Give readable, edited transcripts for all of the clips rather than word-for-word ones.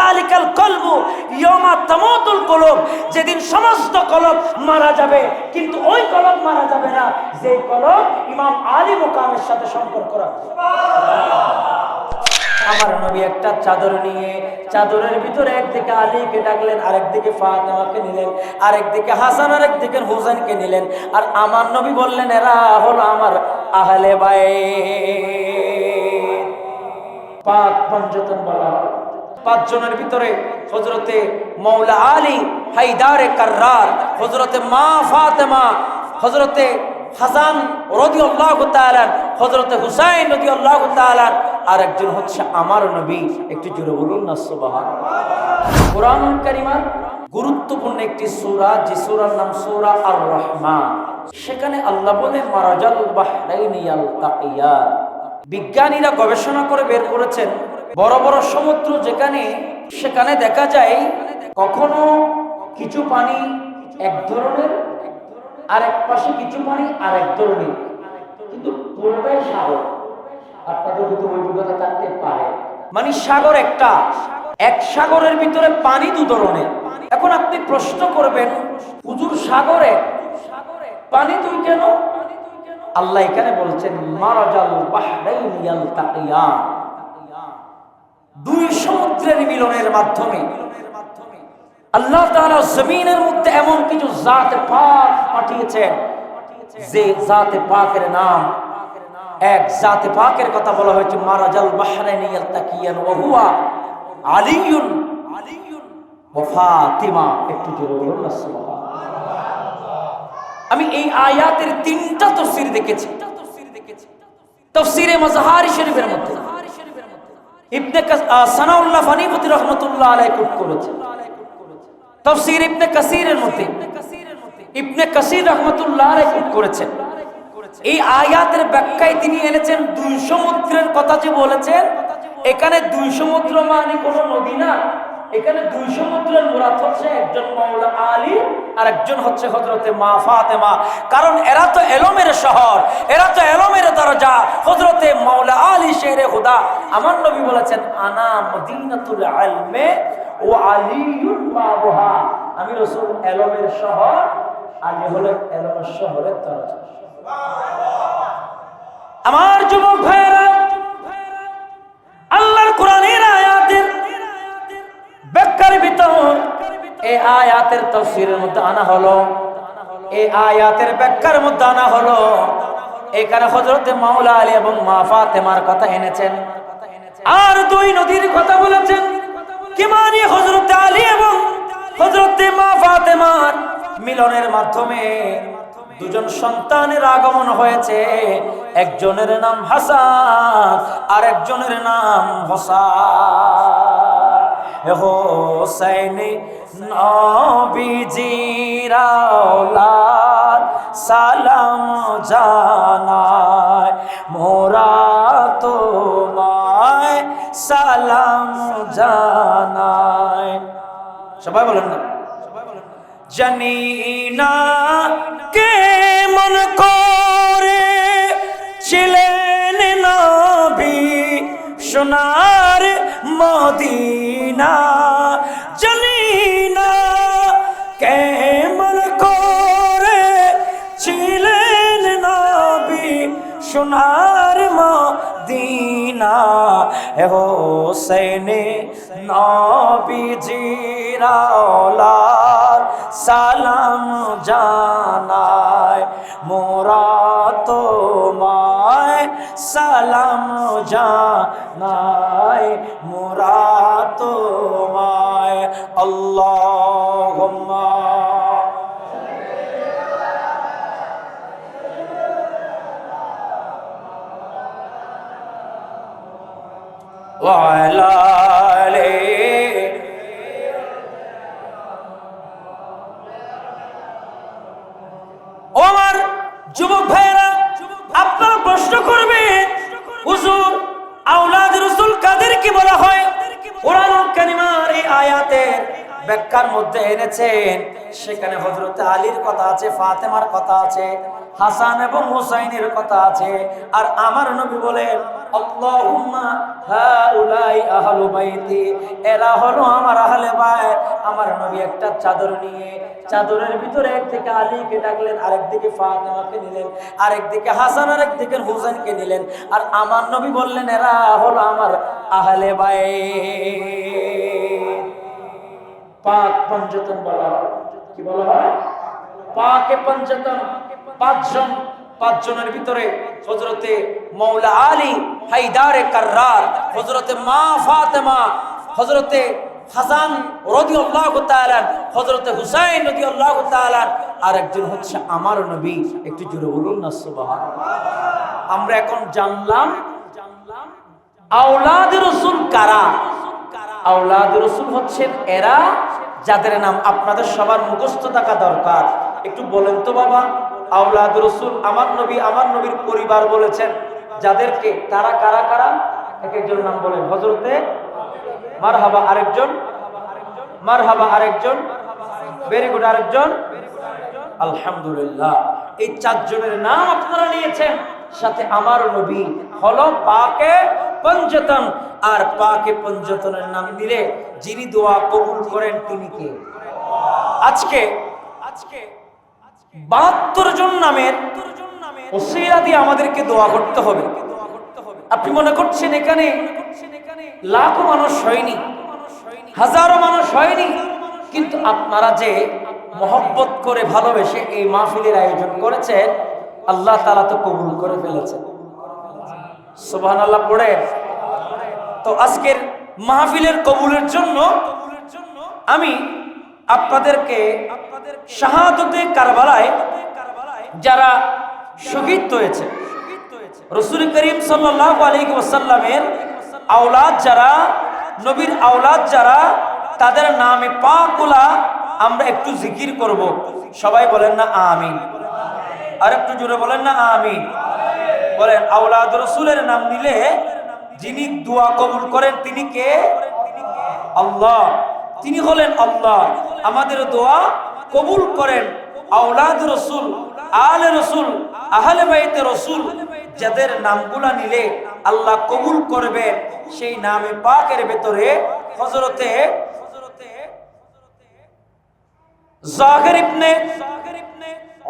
যালিকাল কলবু ইয়ামা তামুতুল কুলুব, যেদিন সমস্ত কলব মারা যাবে, কিন্তু ওই কলব মারা যাবে না যে কলব ইমাম আলী মুকামের সাথে সম্পর্ক রাখে। আমার নবী একটা চাদর নিয়ে চাদরের ভিতরে একদিকে আলীকে ডাকলেন, আরেকদিকে ফাতেমাকে নিলেন, আরেকদিকে হাসান, আরেকদিকে হোসেনকে নিলেন। আর আমার নবী বললেন, এরা হলো আমার আহলে বাইত। পাঁচ পঞ্চতন বলা হয়। পাঁচজনের ভিতরে হযরতে মাওলা আলী হায়দারে কাররার, হযরতে মা ফাতেমা, হযরতে হাসান রাদিয়াল্লাহু তাআলা, হযরতে হুসাইন রাদিয়াল্লাহু তাআলা, আর একজন হচ্ছে আমার নবী। একটু জোরে বলুন না সুবহানাল্লাহ। কোরআনুল কারীমের গুরুত্বপূর্ণ একটি সূরা, যে সূরার নাম সূরা আর রহমান। সেখানে আল্লাহ বলে মারাজাল বাহরাইনি ইয়ালতাকিয়ান। বিজ্ঞানীরা গবেষণা করে বের করেছেন, বড় বড় সমুদ্র যেখানে, সেখানে দেখা যায় কখনো কিছু পানি এক ধরনের, আরেক পাশে কিছু পানি আরেক ধরনের, কিন্তু পুরোটাই সাগর। আপনাদের যদি অভিজ্ঞতা থাকতে পারে, মানে সাগর একটা, এক সাগরের ভিতরে পানি দু ধরনের। এখন আপনি প্রশ্ন করবেন, হুজুর সাগরে পানি দুই কেন? আল্লাহ এখানে বলছেন মারাজাল বাহরাইনি ইয়ালতাকিয়ান, দুই সমুদ্রের মিলনের মাধ্যমে আল্লাহ তাআলা জমিনের মধ্যে এমন কিছু জাত পাক পাঠিয়েছেন, যে জাতে পাকের নাম, এক জাতে পাকের কথা বলা হয়েছে মারাজাল বাহরাইনি ইয়ালতাকিয়ান ওয়া হুয়া আলিয়ুন ওয়া ফাতিমা। একটু জোরে বলুন না সুবহানাল্লাহ। আমি এই আয়াতের তিনটা তাফসীর দেখেছি। তাফসীরে মাজহারি শরীফের মধ্যে ইবনে সানাউল্লাহ ফানিপতি রাহমাতুল্লাহ আলাইহি কোট করেছেন। তাফসীর ইবনে কাসীরের মধ্যে ইবনে কাসীর রাহমাতুল্লাহ আলাইহি কোট করেছেন। এই আয়াতের ব্যাখ্যায় তিনি এনেছেন দুই সমুদ্রের কথা যে বলেছেন, এখানে দুই সমুদ্র মানে কোনো নদী না, এখানে দুই সমুদ্রের মুরাদ হচ্ছে একজন মাওলা আলী আর একজন হচ্ছে হযরতে মা ফাতেমা। কারণ এরা তো এলমের শহর, এরা তো এলমের দরজা। হযরতে মাওলা আলী শেরে খুদা, আমার নবী বলেছেন আনা মদিনাতুল ইলমে ওয়া আলীউন বাবুহা, আমি রাসূল এলমের শহর, আলী হলেন এলমের শহরের দরজা। আমার যুবক ভাইরা, আল্লাহর কোরআনের আয়াতের ব্যাখ্যার ভিতর এই আয়াতের তাফসীরের মধ্যে আনা হলো, এই আয়াতের ব্যাখ্যার মধ্যে আনা হলো, এখানে হযরতে মাওলা আলী এবং মা ফাতেমার কথা এনেছেন, আর দুই নদীর কথা বলেছেন। কি মানে হযরতে আলী এবং হযরতে মা ফাতেমার মিলনের মাধ্যমে দুজন সন্তানের আগমন হয়েছে। একজনের নাম হাসান আর একজনের নাম হোসেন। হোসেন নবীজির আওলাদ, সালাম জানায় মোরা তোমায়, সালাম জানায়। সবাই বলেন না, জানি না কে মন করে ছিলেন নবী সোনার মদিনা, জানি না কে মন করে ছিলেন নবী সোনার মদিনা। হোসেন নবীজির আওলাদ, সালাম জানায় মোরা তোমায়, সালাম জানায় মোরা তোমায়। আল্লাহুম্মা ওয়া আলা আলিহি। আমার যুবক ভাইরা, আপনারা প্রশ্ন করবেন, হুজুর আওলাদ রাসূল কাদেরকে বলা হয়? কোরআনুল কারীমের এই আয়াতের ব্যাখ্যার মধ্যে এনেছেন, সেখানে হযরত আলীর কথা আছে, ফাতেমার কথা আছে, হাসান এবং হুসাইনের কথা আছে। আর আমার নবী বলেন আল্লাহুম্মা হাউলাই আহলু বাইতি, এরা হলো আমার আহলে বাইত। আমার নবী একটা চাদর নিয়ে চাদরের ভিতরে একদিকে আলীকে ডাকলেন, আরেকদিকে ফাতেমাকে নিলেন, আরেকদিকে হাসান, আরেকদিকে হুসাইনকে নিলেন। আর আমার নবী বললেন এরা হলো আমার আহলে বাইত। পাক পঞ্চতন বলা হয়। কি বলা হয়? পাকে পঞ্চতন। পাঁচজনের ভিতরে হযরতে মাওলা আলী হায়দারে কাররার, হযরতে মা ফাতেমা, হযরতে হাসান রাদিয়াল্লাহু তাআলা, হযরতে হুসাইন রাদিয়াল্লাহু তাআলা, আর একজন হচ্ছে আমার নবী। একটু জোরে বলুন না সুবহানাল্লাহ। আমরা এখন জানলাম আওলাদ রাসূল কারা। আওলাদ রাসূল হচ্ছেন এরা যাদের নাম আপনাদের সবার মুখস্থ থাকা দরকার। একটু বলেন তো বাবা, আওলাদ রাসূল আমার নবীর পরিবার বলেছেন যাদেরকে, তারা কারা কারা? এক একজন নাম বলেন। হযরতে মারহাবা আরেকজন, মারহাবা আরেকজন, ভেরি গুড আরেকজন, আলহামদুলিল্লাহ। এই চারজনের নাম আপনারা নিয়েছেন, সাথে আমার নবী হলো পাকে পঞ্চতন। আর পাকে পঞ্চতনের নাম দিলে যিনি দোয়া কবুল করেন তিনি কে? আজকে 72 জন নামের ওসিলা দিয়ে আমাদেরকে দোয়া করতে হবে। আপনি মনে করছেন এখানে লাখো মানুষ হয়নি, হাজারো মানুষ হয়নি, কিন্তু আপনারা যে মহব্বত করে ভালোবেসে এই মাহফিলের আয়োজন করেছেন, আল্লাহ তাআলা তো কবুল করে ফেলেছেন। সুবহানাল্লাহ পড়ে। তো আজকের মাহফিলের কবুলের জন্য আমি আপনাদেরকে শাহাদতে কারবালায় যারা শহীদ হয়েছে, রাসূল করিম সাল্লাল্লাহু আলাইহি ওয়াসাল্লামের আওলাদ যারা, নবীর আওলাদ যারা, তাদের নামে পাকগুলা আমরা একটু জিকির করব। সবাই বলেন না আমিন। আর একটু জোরে বলেন না আমিন। বলেন আওলাদ রাসূলের নাম নিলে যিনি দোয়া কবুল করেন তিনি কে? আল্লাহ। তিনি হলেন আল্লাহ। আমাদের দোয়া কবুল করেন আওলাদ রাসূল, আলে রাসূল, আহলে বাইতে রাসূল, যাদের নামগুলা নিলে আল্লাহ কবুল করবে। সেই নামে পাকের ভেতরে হযরতে জাহির ইবনে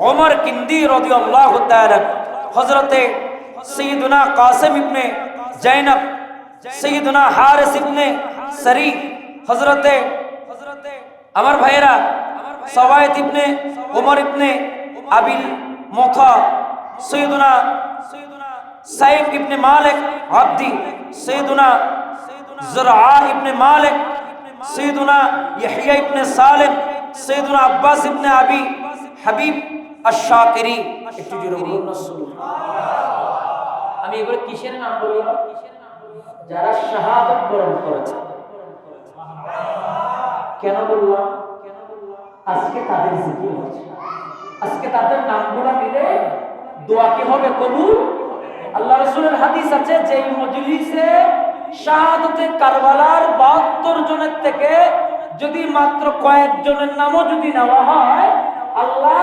ওমর কিন্দি রাদিয়াল্লাহু তাআলা, হযরতে সাইয়্যিদুনা কাসিম ইবনে জাইনাব, সাইয়্যিদুনা হারিস ইবনে সারি, হযরতে আমার ভাইয়েরা সাওয়াইদ ইবনে ওমর ইবনে আবিল মুথা, সাইয়্যিদুনা সাইফ ইবনে মালিক আব্দি, সাইয়্যিদুনা জুরআ ইবনে মালিক, সাইয়্যিদুনা ইয়াহইয়া ইবনে সালিম, সাইয়্যিদুনা আব্বাস ইবনে আবি হাবিব আশ-শাকিরি। একটু জোরে বলুন না সুবহানাল্লাহ। আমি এগুলো কিসের নাম বলি? যারা শাহাদাত বরণ করেছে। কেন বললাম? আজকে তাদের জিকির হচ্ছে, আজকে তাদের নামগুলো নিলে দোয়া কি হবে? কবুল। আল্লাহ রাসূলের হাদিস আছে যে মজলিসে শাহাদাতে কারবালার 72 জনের থেকে যদি মাত্র কয়েকজনের নামও যদি নেওয়া হয়, আল্লাহ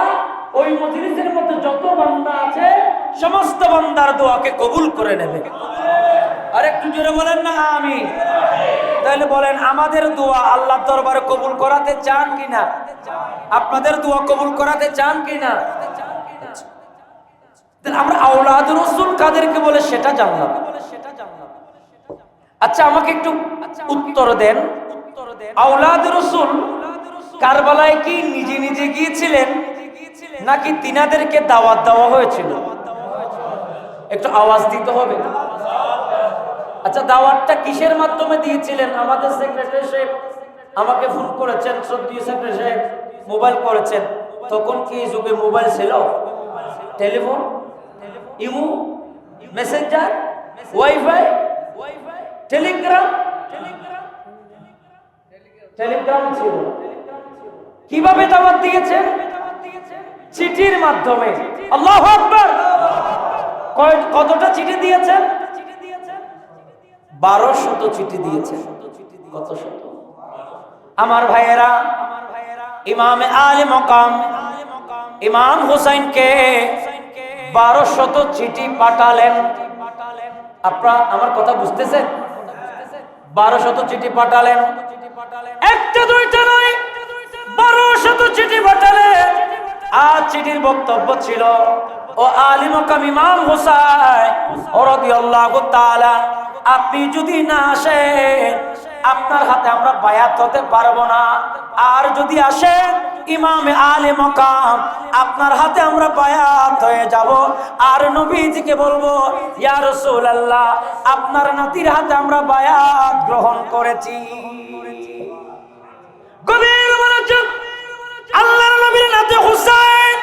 ওই মজলিসের মধ্যে যত বান্দা আছে সমস্ত বান্দার দোয়াকে কবুল করে নেবে। আর একটু জোরে বলেন না আমিন। তাহলে বলেন আমাদের দোয়া আল্লাহর দরবারে কবুল করাতে চান কিনা? আপনাদের দোয়া কবুল করাতে চান কিনা? তাহলে আমরা আওলাদ রাসূল কাদেরকে বলে সেটা জানলাম। আচ্ছা আমাকে একটু উত্তর দেন, আওলাদ রাসূল কারবালায় কি নিজে নিজে গিয়েছিলেন নাকি তিনাদেরকে দাওয়াত দেওয়া হয়েছিল? একটু আওয়াজ দিতে হবে। আচ্ছা দাওয়াতটা কিসের মাধ্যমে দিয়েছিলেন? আমাদের সেক্রেটারি সাহেব আমাকে ফোন করেছেন, শ্রদ্ধেয় সেক্রেটারি সাহেব মোবাইল করেছেন। তখন কি এই যুগে মোবাইল ছিল? Telephone, imo, Messenger, wifi, Telegram ছিল। কিভাবে দাওয়াত দিয়েছেন? চিঠির মাধ্যমে। আল্লাহু আকবার। কতটা চিঠি দিয়েছেন? 1200 চিঠি দিয়েছেন। কত শত? আমার ভাইয়েরা, ইমামে আলে মকাম ইমাম হুসাইনকে 1200 চিঠি পাঠালেন। আপনারা আমার কথা বুঝতেছেন? 1200 চিঠি পাঠালেন, একটা দুইটা নয়, 1200 চিঠি পাঠালেন। আর চিঠির বক্তব্য ছিল, ও আলী মাকাম ইমাম হুসাইন রাদিয়াল্লাহু তাআলা, আপনি যদি না আসেন আপনার হাতে আমরা বায়াত হতে পারবো না। আর যদি আসেন ইমামে আলী মাকাম, আপনার হাতে আমরা বায়াত হয়ে যাব। আর নবীজিকে বলবো, ইয়া রাসূলুল্লাহ, আপনার নাতির হাতে আমরা বায়াত গ্রহণ করেছি। গভীর মনোযোগ, আল্লাহর নবীর নাতি হুসাইন,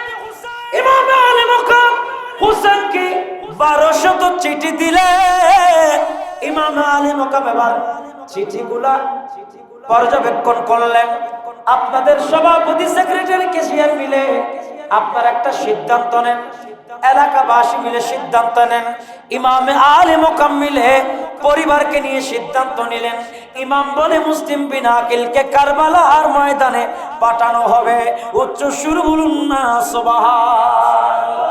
ইমাম আলী মাকাম হুসাইনকে 1200 চিঠি দিলে ইমাম আলী মাকাম এবার চিঠিগুলা পর্যবেক্ষণ করলেন। আপনাদের সভাপতি, সেক্রেটারি, ক্যাশিয়ার মিলে আপনার একটা সিদ্ধান্ত নেন, এলাকাবাসী মিলে সিদ্ধান্ত নেন, ইমাম আলী মাকাম মিলে পরিবারকে নিয়ে সিদ্ধান্ত নিলেন। ইমাম বলে মুসলিম বিন আকিলকে কারবালার ময়দানে পাঠানো হবে। উচ্চ সুর বলুন না সুবহানাল্লাহ।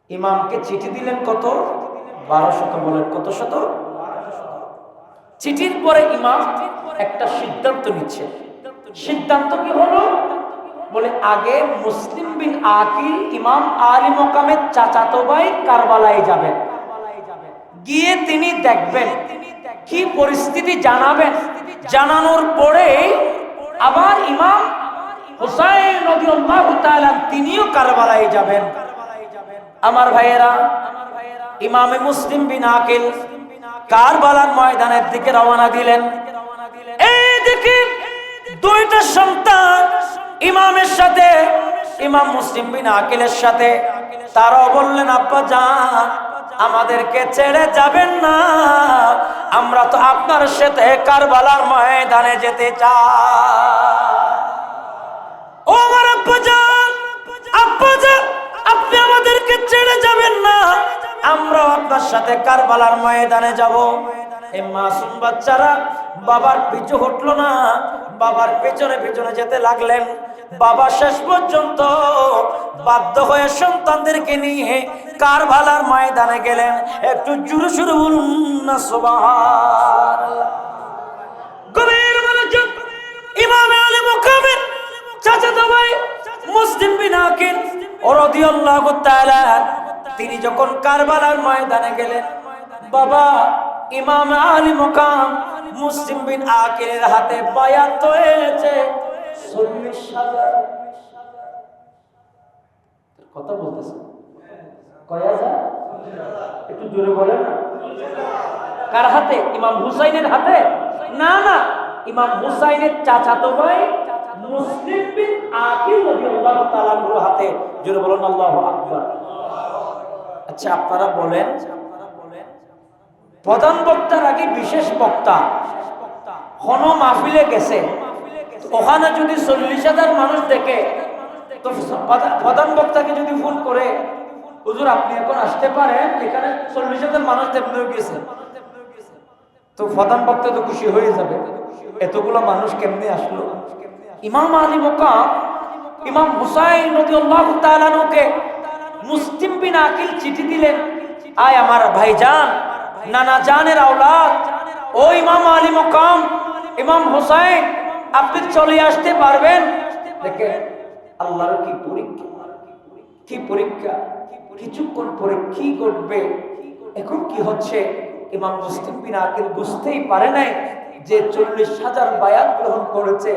ইমামকে চিঠি দিলেন কত? 1200। বলেন কত শত? চিঠির পরে ইমাম একটা সিদ্ধান্ত নিচ্ছে। সিদ্ধান্ত কি হলো? বলে আগে মুসলিম বিন আকিল ইমাম আলী মাকামের চাচাতো ভাই কারবালায় যাবেন, গিয়ে তিনি দেখবেন কি পরিস্থিতি, জানাবেন। জানানোর পরে আবার ইমাম হুসাইন রাদিয়াল্লাহু তাআলা তিনিও কারবালায় যাবেন। আমার ভাইয়েরা, ইমামে মুসলিম বিন আকিল কারবালার ময়দানের দিকে রওনা দিলেন। এই দিকে দুইটা সন্তান ইমামের সাথে, ইমাম মুসলিম বিন আকিলের সাথে, তারাও বললেন, আব্বা জান, আমাদেরকে ছেড়ে যাবেন না, আমরা তো আপনার সাথে কারবালার ময়দানে যেতে চাই। ও আমার আব্বা জান, আব্বা জান, আপনি আমাদেরকে ছেড়ে যাবেন না, আমরা আপনার সাথে কারবালার ময়দানে যাব। এই মাসুম বাচ্চারা বাবার পিছু হটলো না, বাবার পেছনে পেছনে যেতে লাগলেন। বাবা শেষ পর্যন্ত বাধ্য হয়ে সন্তানদেরকে নিয়ে কারবালার ময়দানে গেলেন। একটু জোরে সুরে বলুন না সুবহানাল্লাহ। গভীর মনোযোগ, ইমাম আলী মাকামের চাচাতো ভাই মুসলিম বিন আকিল রাদিয়াল্লাহু তাআলা, তিনি যখন কারবালার ময়দানে গেলেন, বাবা ইমাম আলী মাকাম মুসলিম বিন আকিলের হাতে বায়াত হয়েছে 40,000। কথা বলতেছে কয় হাজার? একটু জোরে বলেন না। কার হাতে? ইমাম হুসাইনের হাতে? না না, ইমাম হুসাইনের চাচাতো ভাই মুসলিম বিন আকিল রাদিয়াল্লাহু তাআলা আনহুর হাতে। জোরে বলুন আল্লাহু আকবার। আচ্ছা, আপনারা বলেন, প্রধান বক্তার আগে বিশেষ বক্তা কোন মাহফিলে গেছে, ওখানে যদি 40,000 মানুষ দেখে, তো প্রধান বক্তাকে যদি ফোন করে, হুজুর আপনি এখন আসতে পারেন, এখানে 40,000 মানুষ তেমনি গেছে, তো প্রধান বক্তা তো খুশি হয়ে যাবে, এতগুলো মানুষ কেমনে আসলো। ইমাম আলী মাকাম ইমাম হুসাইন রাদিয়াল্লাহু তাআলা আনহুকে মুসলিম বিন আকিল চিঠি দিলেন, আয় আমার ভাইজান, নানা জানের আওলাদ, ও ইমাম আলী মাকাম, ইমাম হুসাইন, আপনি চলে আসতে পারবেন। দেখেন আল্লাহর কি পরীক্ষা, কি পরীক্ষা, কিছুক্ষণ পরে কি ঘটবে। এখন কি হচ্ছে, ইমাম মুসলিম বিন আকিল বুঝতেই পারে নাই যে 40,000 বায়াত গ্রহণ করেছে,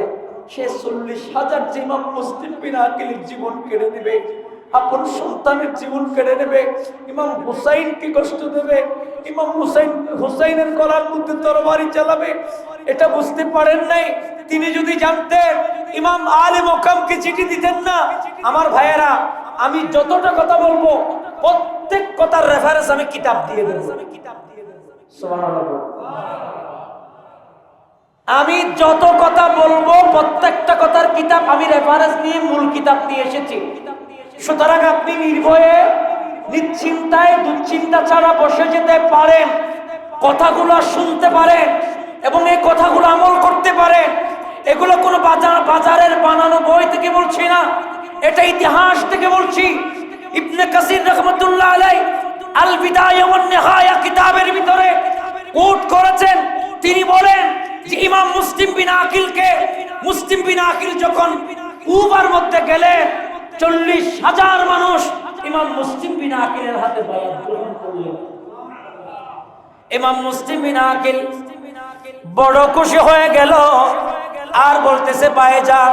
সে 40,000 যে ইমাম মুসলিম বিন আকিলের জীবন কেড়ে নেবে, আপন সন্তানের জীবন কেড়ে নেবে, ইমাম হুসাইনকে কষ্ট দেবে, ইমাম হুসাইনের গলার মধ্যে তরবারি চালাবে, এটা বুঝতে পারেন নাই। তিনি যদি জানতেন, ইমাম আলী মাকামকে চিঠি দিতেন না। আমার ভাইয়েরা, আমি যতটা কথা বলবো প্রত্যেক কথার রেফারেন্স আমি কিতাব দিয়ে দেব। সুবহানাল্লাহ। আমি যত কথা বলবো প্রত্যেকটা কথার কিতাব আমি রেফারেন্স নিয়ে মূল কিতাব দিয়ে এসেছি। সুতরাং আপনি নির্ভয়ে, নিশ্চিন্তায়, দুশ্চিন্তা ছাড়া বসে যেতে পারেন, কথাগুলো শুনতে পারেন এবং এই কথাগুলো আমল করতে পারেন। এগুলো কোনো বাজারের বানানো বই থেকে বলছি না, এটা ইতিহাস থেকে বলছি। ইবনে কাসির রাহমাতুল্লাহ আলাইহি আল বিদায়া ওয়ান নিহায়া কিতাবের ভিতরে কোট করেছেন। তিনি বলেন যে ইমাম মুসলিম বিন আকিল যখন কুফার মধ্যে গেলেন 40,000 মানুষ ইমাম মুসলিম বিন আকিলের হাতে বায়াত গ্রহণ করলেন। ইমাম মুসলিম বিন আকিল বড় খুশি হয়ে গেল আর বলতেছে ভাইজান,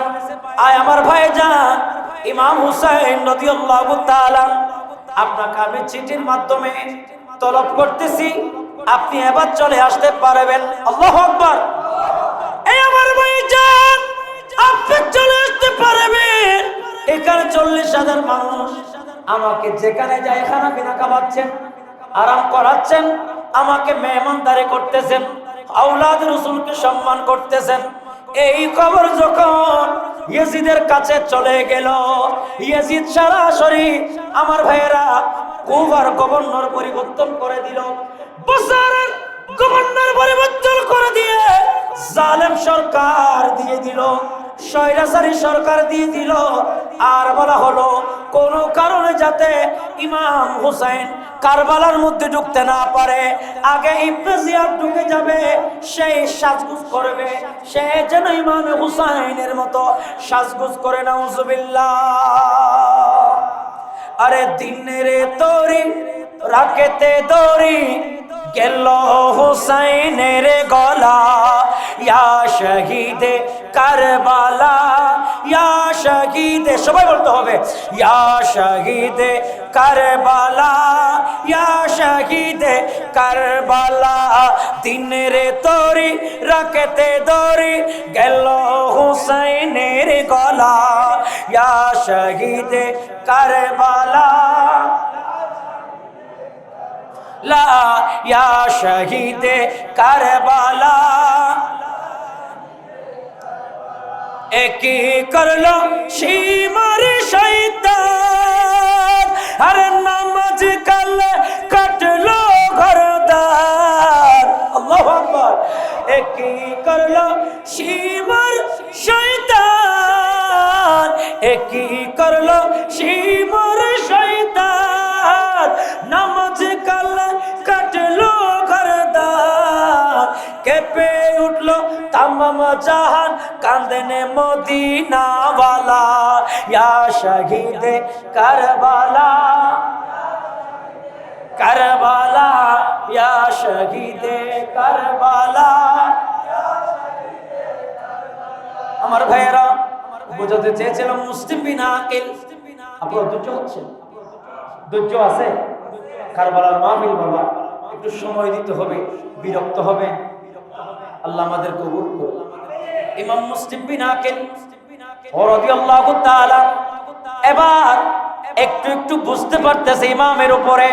আয় আমার ভাইজান ইমাম হুসাইন রাদিয়াল্লাহু তাআলা, আপনাকে আমি চিঠির মাধ্যমে তলব করতেছি, আপনি এবার চলে আসতে পারবেন। আল্লাহু আকবার। এই আমার ভাইজান আপনি চলে আসতে পারবেন। এখানে 40,000 মানুষ আমাকে যেখানে যায় খানা পিনা খাওয়াচ্ছেন, আরাম করাচ্ছেন, আমাকে মেহমানদারি করতেছেন, আওলাদ রাসূলকে সম্মান করতেছেন। এই খবর যখন ইয়াজিদের কাছে চলে গেল, ইয়াজিদ সরাসরি আমার ভাইয়েরা কুফার গভর্নর পরিবর্তন করে দিল। বছরের গভর্নর পরিবর্তন করে দিয়ে জালেম সরকার দিয়ে দিল, স্বৈরাচারী সরকার দিয়ে দিল। আর বলা হলো কোন কারণে যাতে ইমাম হুসাইন কারবালার মধ্যে ঢুকতে না পারে, আগে ইবনে জিয়াদ ঢুকে যাবে, সেই সাজগুজ করবে, সে যেন ইমাম হুসাইনের মতো সাজগুজ করে। নাউজুবিল্লাহ। আরে দিনের তরি রাকেতে দড়ি গেল হুসাইনের গলা, ইয়া শহীদে কারবালা, ইয়া শহীদে, সবাই বলতে হবে, ইয়া শহীদে কারবালা, ইয়া শহীদে কারবালা, দিনের তরি রাকেতে দড়ি গেল হুসাইনের গলা, ইয়া শহীদে কারবালা, লা ইয়া শহীদে কারবালা। একই করলো সীমার শয়তান, আর নামাজ কালে কাটলো ঘরদার। আল্লাহু আকবার। একই করলো সীমার শয়তান, একই করলো সীমার শয়তান, নামাজ কালে কাটলো ঘরদার। কেঁপে উঠলো তামাম জাহান, কাঁদেনে মদিনা ওয়ালা, ইয়া শহীদে কারবালা, কারবালা, ইয়া শহীদে কারবালা। আমার ভাইয়েরা বুঝাতে চেয়েছিলাম মুসলিম বিন আকিল, আপনার ধৈর্য হচ্ছে, ধৈর্য আছে? কারবালার মাহফিল বাবা, একটু সময় দিতে হবে, বিরক্ত হবে, আল্লাহ আমাদের কবুল করুন। ইমাম মুসলিম বিন আকিল রাদিয়াল্লাহু তাআলা এবার একটু একটু বুঝতে পারতেছে ইমামের উপরে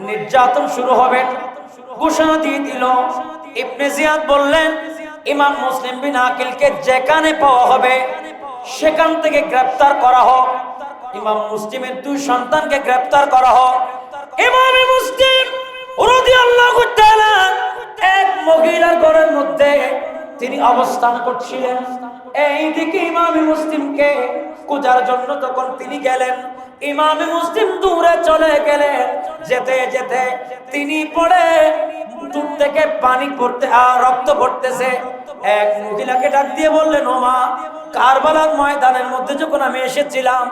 নির্যাতন শুরু হবে, ঘোষণা দিয়ে দিল। ইবনে জিয়াদ বললেন ইমাম মুসলিম বিন আকিলকে যেখানে পাওয়া হবে সেখান থেকে গ্রেফতার করা হোক, ইমাম মুসলিমের 2 সন্তানকে গ্রেফতার করা হোক। ইমাম মুসলিম রাদিয়াল্লাহু তাআলা এক মহিলার ঘরের মধ্যে তিনি অবস্থান করছিলেন। এইদিকে ইমাম মুসলিমকে খোঁজার জন্য তখন তিনি গেলেন, ইমাম মুসলিম দূরে চলে গেলেন। যেতে যেতে তিনি পড়ে, দূর থেকে পানি পড়তে আর রক্ত পড়তেছে। এক মহিলাকে ডাক দিয়ে বললেন, ও মা, কারবালার ময়দানের মধ্যে যখন আমি এসেছিলাম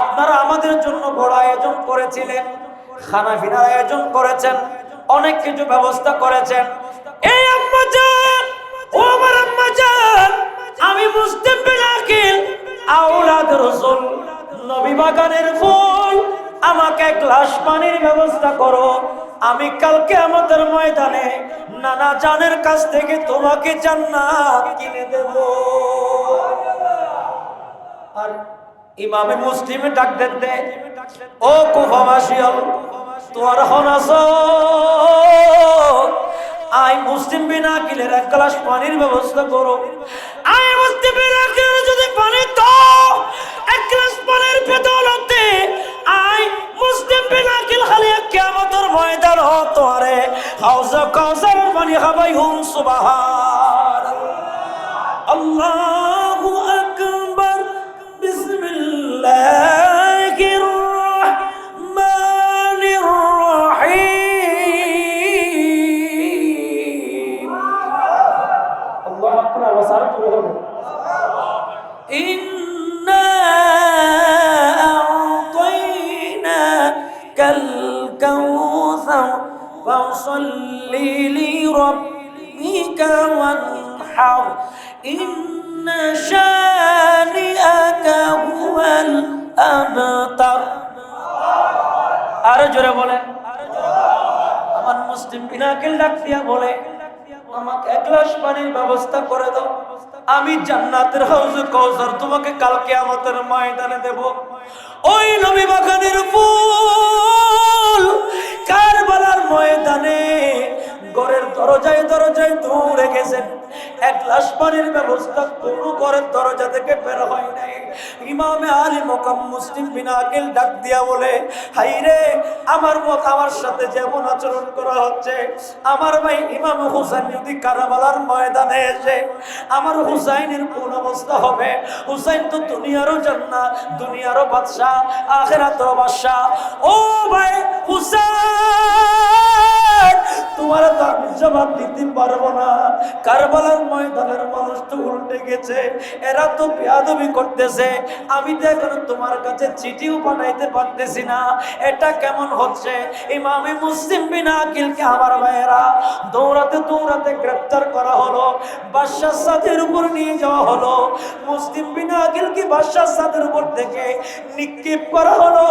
আপনারা আমাদের জন্য বড় আয়োজন করেছিলেন, খানা পিনার আয়োজন করেছেন, অনেক কিছু ব্যবস্থা করেছেন। এই আম্মা জান, ও আমার আম্মা জান, আমি মুসলিম বিন আকিল আওলাদ রাসূল, নবী বাগানের ফুল, আমাকে এক গ্লাস পানির ব্যবস্থা করো, আমি কালকে আমাদের ময়দানে নানা জানের কাছ থেকে তোমাকে জান্নাত কিনে দেব। আর ইমামে মুসলিমে ডাক দেন দে, ও কুফাবাসীও তোর হনাস, আই মুসলিম বিন আকিলের এক গ্লাস পানির ব্যবস্থা করো। আই মুসলিম বিন আকিলের যদি পানি তো এক গ্লাস পানির বদৌলতে আই মুসলিম বিন আকিল খালি কিয়ামতের ময়দান হতো আরে হাউজে কাউসারের পানি খাবাই হুম সুবহানাল্লাহ। আল্লাহু আকবার। বিসমিল্লাহির রহমানির রহিম। ইন্না শানিআকা হুয়াল আবতার। আরো জোরে বলেন। আমার মুসলিম বিনাকিল ডাক দিয়া বলে, আমাকে এক গ্লাস পানির ব্যবস্থা করে দাও, আমি জান্নাতের হাউজে কাউসার তোমাকে কাল কিয়ামতের ময়দানে দেব। ওই নবী বাগানের ফুল কারবালার ময়দানে ঘরের দরজায় দরজায় দৌড়ে গেছেন, এক গ্লাস পানির ব্যবস্থা কোনো ঘরের দরজা থেকে বের হয় নাই। ইমামে আলী মুকাম মুসলিম বিন আকিল ডাক দিয়া বলে, হাইরে আমার আমার সাথে যেমন আচরণ করা হচ্ছে, আমার ভাই ইমাম হুসাইন যদি কারবালার ময়দানে এসে আমার হুসাইনের কোন অবস্থা হবে? হুসাইন তো দুনিয়ারও জান্নাত, দুনিয়ারও বাদশা, আখিরাতেরও বাদশা। ও ভাই হুসাইন, তোমার তো আমি জবাব দিতে পারবো না। কারবালার ময়দানের মানুষ তো উল্টে গেছে, এরা তো বেয়াদবি করতেছে, আমি তো এখন তোমার কাছে চিঠিও পাঠাইতে পারতেছি না, এটা কেমন হচ্ছে? ইমামে মুসলিম বিন আকিলকে আমার ভাইয়েরা দৌড়াতে দৌড়াতে গ্রেফতার করা হলো, বাদশাহ সাদের উপর নিয়ে যাওয়া হলো। মুসলিম বিন আকিলকে বাদশাহ সাদের উপর থেকে নিক্ষেপ করা হলো।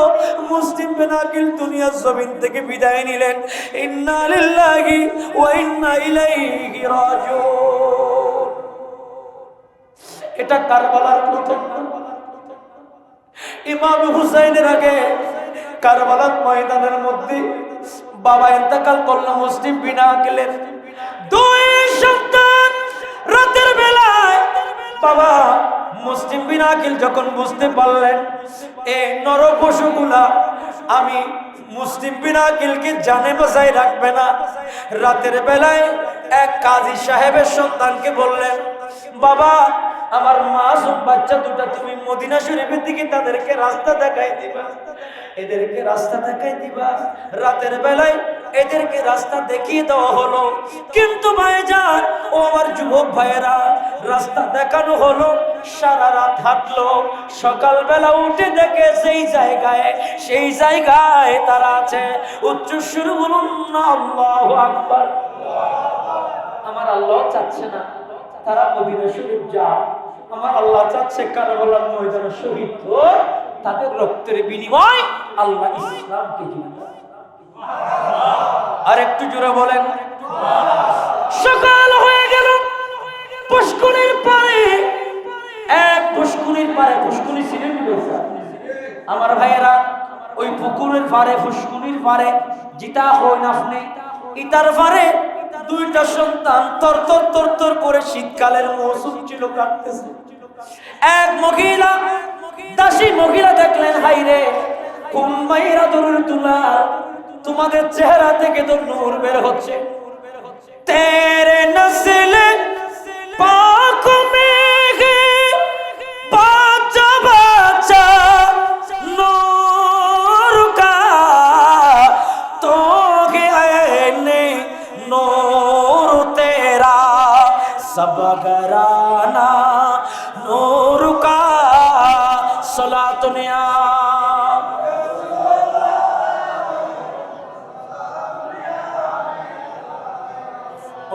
মুসলিম বিন আকিল দুনিয়ার জমিন থেকে বিদায় নিলেন। ইন্না লিল্লাহি ওয়া ইন্না ইলাইহি রাজিউন। এটা কারবালার প্রথম। ইমাম হুসাইনের আগে কারবালার ময়দানের মধ্যে বাবা ইন্তেকাল করলো মুসলিম বিন আকিলের। দুই সন্তান রাতের বেলায় বাবা মুসলিম বিন আকিল যখন বুঝতে পারলেন এই নর পশুগুলা আমি মুসলিম বিন আকিলকে জানে বাঁচাই রাখবে না, রাতের বেলায় এক কাজী সাহেবের সন্তানকে বললেন, বাবা আমার মাসুম বাচ্চা দুটা তুমি মদিনা শরীফের দিকে তাদেরকে রাস্তা দেখাই দিবা, এদেরকে রাস্তা দেখাই দিবা। রাতের বেলায় এদেরকে রাস্তা দেখিয়ে দেওয়া হলো, কিন্তু ভাইজান ও আমার যুবক ভাইয়েরা, রাস্তা দেখানো হলো, সারা রাত হাঁটলো, সকালবেলা উঠে দেখে সেই জায়গায় তারা আছে। উচ্চ সুর বলুন না আল্লাহু আকবার। আমার আল্লাহ চাচ্ছে না তারা মদিনা শরীফ যায়, আমার আল্লাহ চাচ্ছে কারবালার ময়দানে শহীদ হোক, তাদের রক্তের বিনিময় আল্লাহ ইসলামকে জিন্দা। আর একটু জোরে বলেন। সকাল হয়ে গেল, পুষ্কুনির পারে পুষ্কুনি ছিলেন আমার ভাইয়েরা, ওই পুকুরের পারে পুষ্কুনির পারে জিতা হইন আপনি ইতার পারে দুইটা সন্তান তর করে শীতকালের মৌসুম ছিল কাটতেছে। এক মহিলা দাসী মহিলা দেখলেন, হাইরে কোন মাইরা দরুর তুলা, তোমাদের চেহারা থেকে তো নূর বের হচ্ছে, তেরে নসলে পাক মে হে বাচ্চা বাচ্চা নূর কা তো গে আয়নে নূর তেরা সব গরানা নূর কা সলাত নিয়া।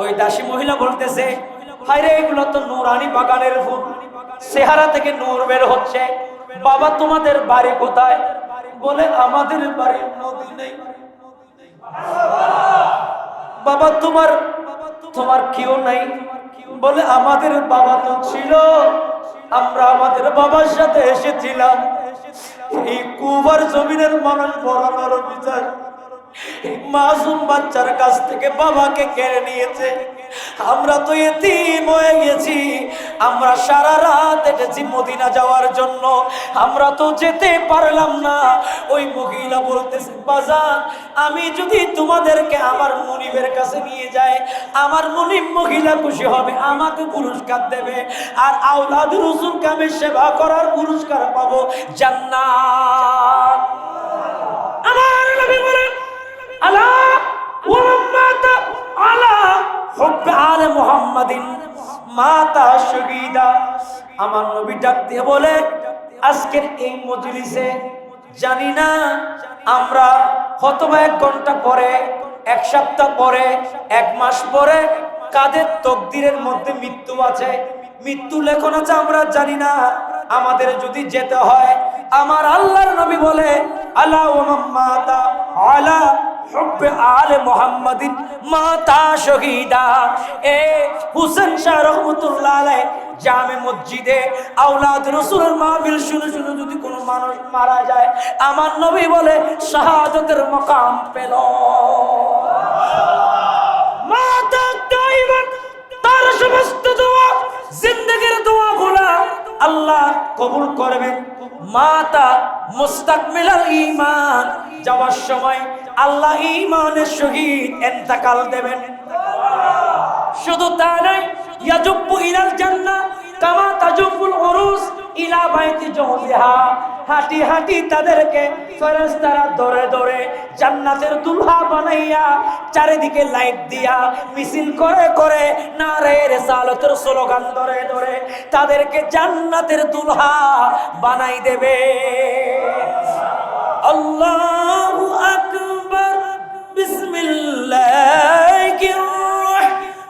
ওই দাসী মহিলা বলতেছে, হায়রে এগুলো তো নূরানি বাগানের ফুল, চেহারা থেকে নূর বের হচ্ছে। বাবা তোমাদের বাড়ি কোথায়? বলে আমাদের বাড়ি মদিনায়। বাবা তোমার কেউ নাই? বলে আমাদের বাবা তো ছিল, আমরা আমাদের বাবার সাথে এসেছিলাম। এই কুবার জমিনের মানুষ বড় বিচার মাসুম বাচ্চার কাছ থেকে বাবাকে কেড়ে নিয়েছে। আমরা তো এতিম হয়ে গেছি, আমরা সারা রাত এসেছি মদিনা যাওয়ার জন্য, আমরা তো যেতে পারলাম না। ওই মহিলা বলতেছে, বাজান আমি যদি তোমাদেরকে আমার মুনিবের কাছে নিয়ে যাই, আমার মুনিব মহিলা খুশি হবে, আমাকে পুরস্কার দেবে, আর আওলাদ রাসূলকে আমি সেবা করার পুরস্কার পাবো জান্নাত। আমার নবী বলেন, আলা ওয়া মাতা আলা হুব্বি আলে মুহাম্মাদিন মাতা শাহীদা। আমার নবী ডাক দিয়ে বলে, আজকের এই মজলিসে জানি না আমরা হয়তোবা 1 ঘন্টা পরে, 1 সপ্তাহ পরে, 1 মাস পরে কাদের তকদিরের মধ্যে মৃত্যু আছে, মৃত্যু লেখন আছে আমরা জানি না, আমাদের যদি যেতে হয়, আমার আল্লাহর নবী বলে আলা ওয়া মাতা আলা হুব্বে আলে মুহাম্মাদিন মাতা শহীদা। এ হুসেন শাহ রহমাতুল্লাহ আলাইহি জামে মসজিদে আওলাদ রাসূলের মাহফিল শুনে শুনে যদি কোনো মানুষ মারা যায়, আমার নবী বলে শাহাদাতের মাকাম পেল। মাতা তাইবান তার সমস্ত দোয়া, জিন্দেগীর দোয়াগুলা আল্লাহ কবুল করবেন। মাতা মুস্তাকমিলাল ঈমান, যাওয়ার সময় আল্লাহ ঈমানের সহিত ইন্তেকাল দেবেন। শুধু তা নয়, ইয়াজুব্বু ইলাল জান্নাহ কামা তাজুব্বুল উরুস ইলা বাইতি জওজিহা। হাঁটি হাঁটি তাদেরকে ফেরেশতারা ধরে ধরে জান্নাতের দুলহা বানাইয়া চারিদিকে লাইট দিয়া মিছিল করে করে নারে রিসালাতের স্লোগান ধরে ধরে তাদেরকে জান্নাতের দুলহা বানাই দেবে। আল্লাহু আকবার, বিসমিল্লাহির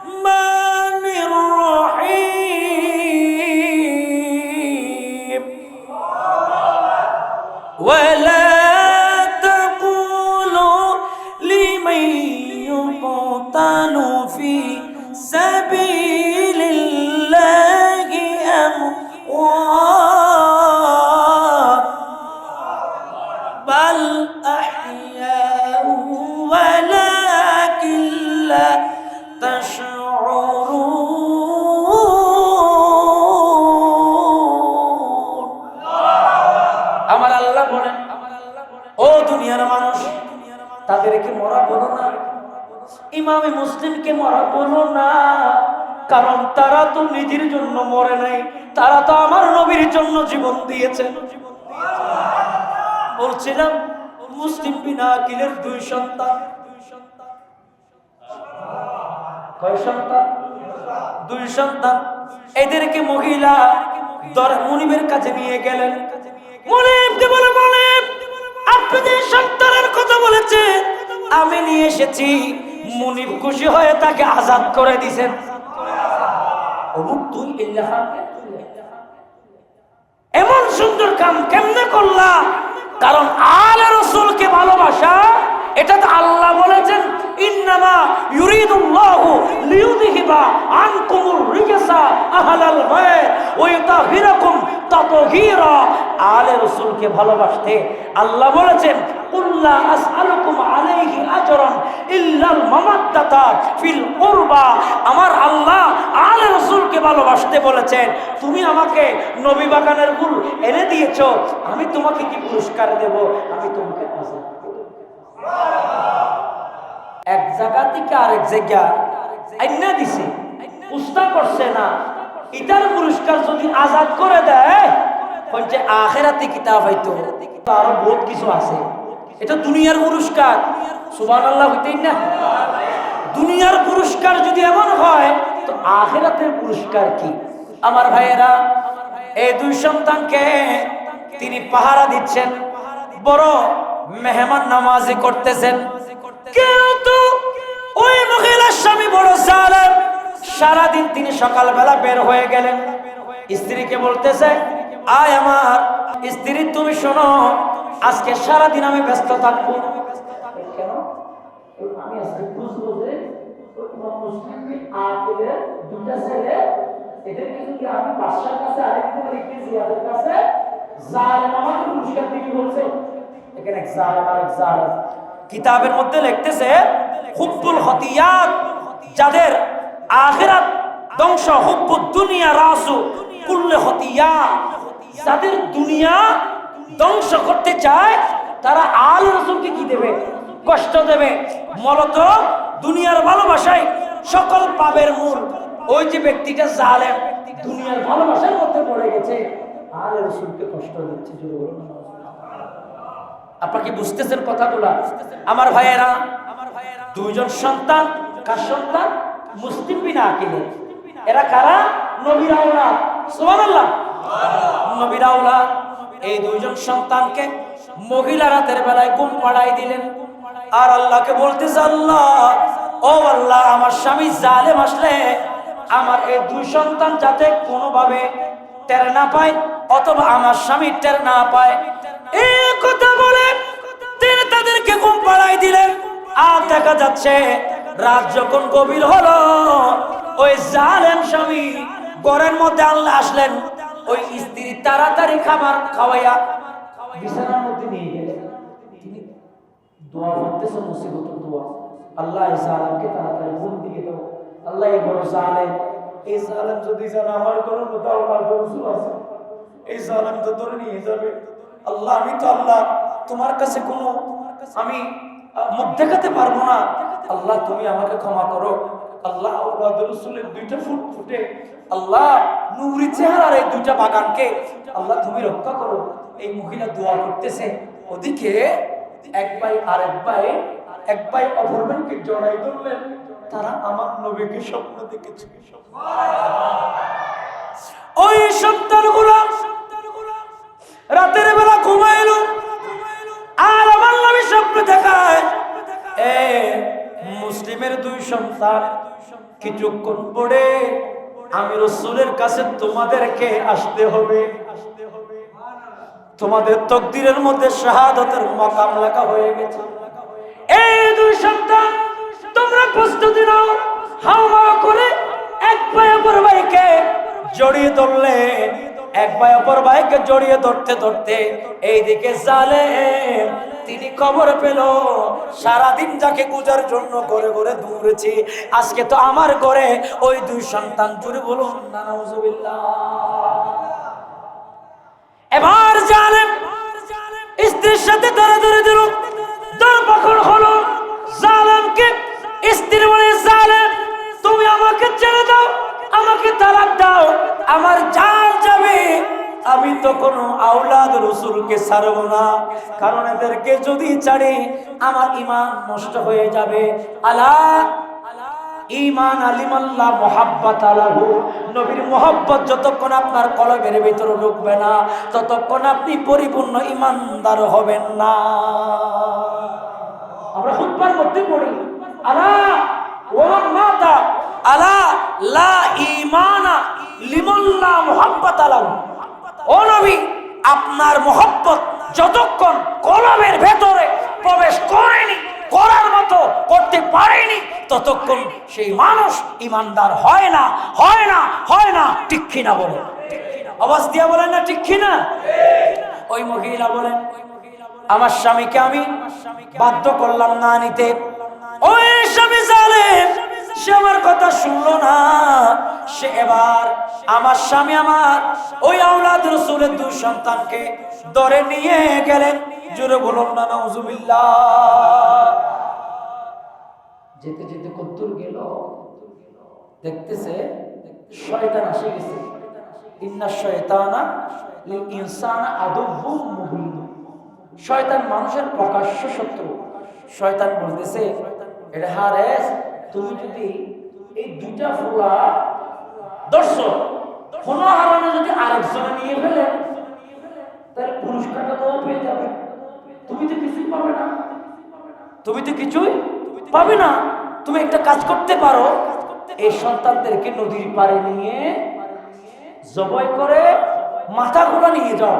রহমানির রহিম। ওয়ালা তাকুলু লিমান ইউকতালু ফি সাবিলিল্লাহি আমওয়াত বাল আহইয়াউ ওয়ালাকিন লা তাশউরুন। আমার আল্লাহ বলেন, ও দুনিয়ার মানুষ, তাদেরকে মরা বলো না, ইমামে মুসলিমকে মরা বলো না, কারণ তারা তো নিজের জন্য মরে নাই, তারা তো আমার নবীর জন্য জীবন দিয়েছেন। বলছিলাম মুসলিম বিন আকিলের 2 সন্তান। কয় সন্তান? 2 সন্তান। এদেরকে মহিলা মুনিবের কাছে নিয়ে গেলেন। মুনিবকে বলে, মুনিব, আপনি যে সন্তানের কথা বলেছেন আমি নিয়ে এসেছি। মুনিব খুশি হয়ে তাকে আজাদ করে দিয়েছেন। এমন সুন্দর কাম কেমনে করলা? কারণ আলে রাসূলকে ভালোবাসা, এটা তো আল্লাহ বলেছেন ইন্নামা ইউরিদুল্লাহু লিইউযহিবা আনকুমুর রিজসা আহলাল বাইত ওয়া ইউতাহিরাকুম তাতহীরা। আলে রাসূলকে ভালোবাসতে আল্লাহ বলেছেন কুল্লা আসআলুকুম আলাইহি আজরান ইল্লাল মামাদ্দাতা ফিল কুরবা। আমার আল্লাহ আলে রাসূলকে ভালোবাসতে বলেছেন, তুমি আমাকে নবী বাগানের ফুল এনে দিয়েছো, আমি তোমাকে কি পুরস্কার দেব? আমি তোমাকে আজাদ করব। এক জায়গা থেকে আরেক জায়গা আইনা দিছে, উস্তা করছে না। এটার পুরস্কার যদি আজাদ করে দেয়, যে আখিরাতে কিতাব হয়তো আরো বহুত কিছু আছে। এটা দুনিয়ার পুরস্কার, সুবহানাল্লাহ হইতেই না। দুনিয়ার পুরস্কার যদি এমন হয় তো আখিরাতের পুরস্কার কি? আমার ভাইয়েরা, এই 2 সন্তানকে তিনি পাহারা দিচ্ছেন, বড় মেহমান নামাজি করতেছেন। কিন্তু ওই মহিলার স্বামী বড় জালেম। সারাদিন তিনি সকালবেলা বের হয়ে গেলেন, স্ত্রীকে বলতেছে, আয় আমার স্ত্রী, তুমি শোনো, আজকে সারাদিন আমি ব্যস্ত থাকবো। কেন? আমি আজকে বুঝবো যে মুসলিম আকিলের 2টা ছেলে, এদেরকে যদি আমি বাদশার কাছে আরেকদিন লিখেছি, এদের কাছে জালেম আমাকে পুরস্কার দিবি বলছে। এখানে জালেম আর জালেম কিতাবের মধ্যে লিখতেছে হুব্বুল খতিয়াত, যাদের আখিরাত ধ্বংস, হুব্বুদ দুনিয়া রাসু কুল্লে খতিয়া, যাদের দুনিয়া ধ্বংস করতে চায় তারা আলে রাসূলকে কি দেবে? কষ্ট দেবে। মূলত দুনিয়ার ভালোবাসায় সকল পাপের মূল। ওই যে ব্যক্তিটা জালেম, দুনিয়ার ভালোবাসার মধ্যে পড়ে গেছে, আলে রাসূলকে কষ্ট দিচ্ছে। আপনারা কি বুঝতেছেন কথাগুলা? আমার ভাইয়েরা, 2 জন সন্তান। কার সন্তান? মুসলিম বিন আকিলের। এরা কারা? নবীর আওলাদ। সুবহানাল্লাহ, নবীর আওলাদ। এই 2 জন সন্তানকে মহিলা রাতের বেলায় ঘুম পাড়াই দিলেন, আর আল্লাহকে বলতেছে, আল্লাহ, ও আল্লাহ, আমার স্বামী জালেম আসলে আমার এই দুই সন্তান যাতে কোনোভাবে টের না পায় অথবা আমার স্বামী টের না পায়, এই কথা বলে তিনি তাদেরকে ঘুম পাড়াই দিলেন। আর দেখা যাচ্ছে রাত যখন গভীর হলো, ওই জালেম স্বামী ঘরের মধ্যে আল্লাহ আসলেন, ওই স্ত্রী তাড়াতাড়ি খাবার খাওয়াইয়া বিছানার মধ্যে নিয়ে গেলেন। তিনি দোয়া করতেছেন, মুসিবত দোয়া, আল্লাহ এই জালেমকে তাড়াতাড়ি ঘুম দিয়ে দাও, আল্লাহ এই বড় জালেম, এই জালেম যদি জানা আমার কোনো কোথাও রসুল আছে, এই জালেম তো ধরে নিয়ে যাবে। আল্লাহ আমি তো আল্লাহ তোমার কাছে কোনো আমি মুখ দেখাতে পারবো না, আল্লাহ তুমি আমাকে ক্ষমা করো। আল্লাহ রসুলের দুইটা ফুট ফুটে আল্লাহ নূরি চেহারার এই দুইটা বাগানকে আল্লাহ তুমি রক্ষা করো। এই মহিলা দোয়া করতেছে, ওদিকে এক ভাই আর এক ভাই অপর ভাইকে জড়াই ধরলেন, তারা আমার নবীকে স্বপ্ন দেখেছে। ওই সন্তানগুলো রাতের বেলা ঘুমাইল, আর আমার নবী স্বপ্ন দেখায় মুসলিমের দুই সন্তান কিছুক্ষণ পরে আমি রাসূলের কাছে তোমাদেরকে আসতে হবে, তোমাদের তকদিরের মধ্যে শাহাদাতের মাকাম লেখা হয়ে গেছে। এই দুই সন্তান তোমরা প্রস্তুতি নাও। হাওয়া করে এক ভাই অপর ভাইকে জড়িয়ে ধরলে, এক ভাই অপর ভাইকে জড়িয়ে ধরতে ধরতে এইদিকে জালেম তিনি খবর পেল সারাদিন যাকে পূজার জন্য ঘরে ঘরে দৌড়েছি, আজকে তো আমার ঘরে ওই দুই সন্তান। জুড়ে বলুন না নাউজুবিল্লাহ। এবার জালেম স্ত্রীর সাথে ধরে দিল, দরপাকড় হলো। জালেমকে স্ত্রী বলে, জালেম তুমি আমাকে ছেড়ে দাও, আমাকে তালাক দাও, আমার জান যাবে। আমি তো কোনো আওলাদ রাসূলকে ছাড়ব না, কারণ এদেরকে যদি ছাড়ি আমার ঈমান নষ্ট হয়ে যাবে। আলা ঈমান আলিমাল্লাহ মুহাব্বাত আলাহু, নবীর মুহাব্বত যতক্ষণ আপনার কলবের ভিতরে ঢুকবে না ততক্ষণ আপনি পরিপূর্ণ ঈমানদার হবেন না। আমরা খুতবার মধ্যে পড়ি, আলা ওয়া মাতা আলা লা ঈমানা লিমাল্লাহ মুহাব্বাত আলাহু। ও নবী, আপনার মুহাব্বত যতক্ষণ কলবের ভেতরে প্রবেশ করেনি, করার মতো করতে পারেনি, ততক্ষণ সেই মানুষ ইমানদার হয় না, হয় না, হয় না। ঠিক কিনা বলেন? আওয়াজ দিয়া বলেন না ঠিক কিনা? ওই মহিলা বলেন, আমার স্বামীকে আমি বাধ্য করলাম না নিতে। ওই স্বামী জালেম, সে আমার কথা শুনলো না। সে এবার আমার স্বামী আমার ওই আওলাদ রাসূলের দুই সন্তানকে ধরে নিয়ে গেলেন। জোরে বলুন না নাউজুবিল্লাহ। যেতে যেতে কদ্দুর গেল, দেখতেছে শয়তান এসে গেছে। ইন্না শয়তানা লিল ইনসানা আদুউম মুবিন। শয়তান মানুষের প্রকাশ্য শত্রু। শয়তান বলতেছে, এটা হারেস, তুমি যদি এই দুইটা ফুলা দর্শক কোন হারানো যদি আরেকজনে নিয়ে ফেলে তাহলে পুরস্কারটা তো পেয়ে যাবে, তুমি তো কিছুই পাবে না, তুমি তো কিছুই পাবে না। তুমি একটা কাজ করতে পারো, এই সন্তানদেরকে নদীর পাড়ে নিয়ে জবাই করে মাথাগুলো নিয়ে যাও,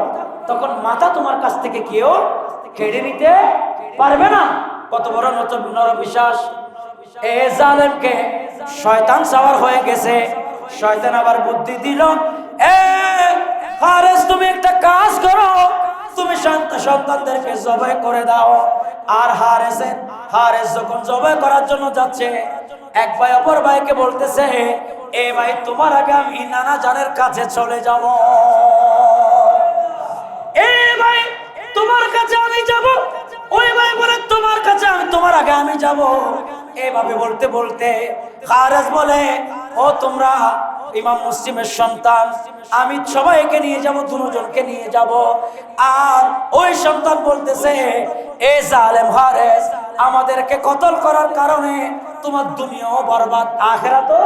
তখন মাথা তোমার কাছ থেকে কেউ কেড়ে নিতে পারবে না। কত বড় নরবিশ্বাস! এ জালেমকে শয়তান সাওয়ার হয়ে গেছে। শয়তান আবার বুদ্ধি দিল, এ হারেস তুমি একটা কাজ করো, তুমি সন্তানদেরকে জবাই করে দাও। আর হারেস যখন জবাই করার জন্য যাচ্ছে, এক ভাই অপর ভাইকে বলতেছে, এ ভাই তোমার আগে আমি নানা জানের কাছে চলে যাব, এ ভাই তোমার কাছে আমি যাব। ওই ভাই বলে, তোমার কাছে আমি, তোমার আগে আমি যাব। এভাবে বলতে বলতে হারেস বলে, ও তোমরা ইমাম মুসলিমের সন্তান, আমি সবাইকে নিয়ে যাব, দুজনকে নিয়ে যাব। আর ওই সন্তান বলতেছে, এ জালেম হারেস, আমাদেরকে কতল করার কারণে তোমার দুনিয়াও বরবাদ, আখিরাতও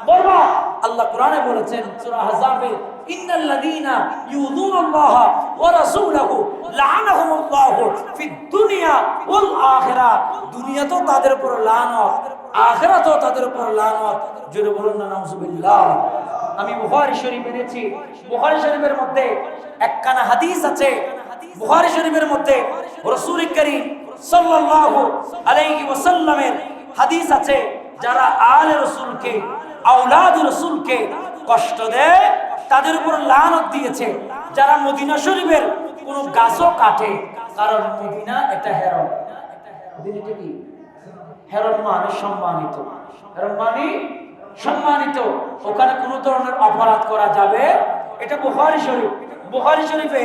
বরবাদ। আল্লাহ কোরআনে বলেছেন সূরা আহজাবে ইন্নাল্লাযীনা ইউযুনাল্লাহা ওয়া রাসূলাহু লা'নাহুমুল্লাহু ফিদ দুনিয়া ওয়াল আখিরাহ। দুনিয়াতেও তাদের উপর লানত, আখিরাতেও তাদের উপর লানত। জোরে বলুন না নাউযুবিল্লাহ। আমি বুখারী শরীফ এনেছি, বুখারী শরীফের মধ্যে একখানা হাদিস আছে। বুখারী শরীফের মধ্যে রাসূল করিম সাল্লাল্লাহু আলাইহি ওয়াসাল্লামের হাদিস আছে, যারা আলে রাসূলকে, আওলাদ রাসূলকে কষ্ট দেয় তাদের উপর লানত দিয়েছে। যারা মদিনা শরীফের কোন গাছও কাটে, কারণ মদিনা এটা হেরম। মদিনাটা কি? হেরম মানে সম্মানিত, হেরম মানে সম্মানিত। ওখানে কোন ধরনের অপরাধ করা যাবে। এটা বুখারী শরীফ। বুখারী শরীফে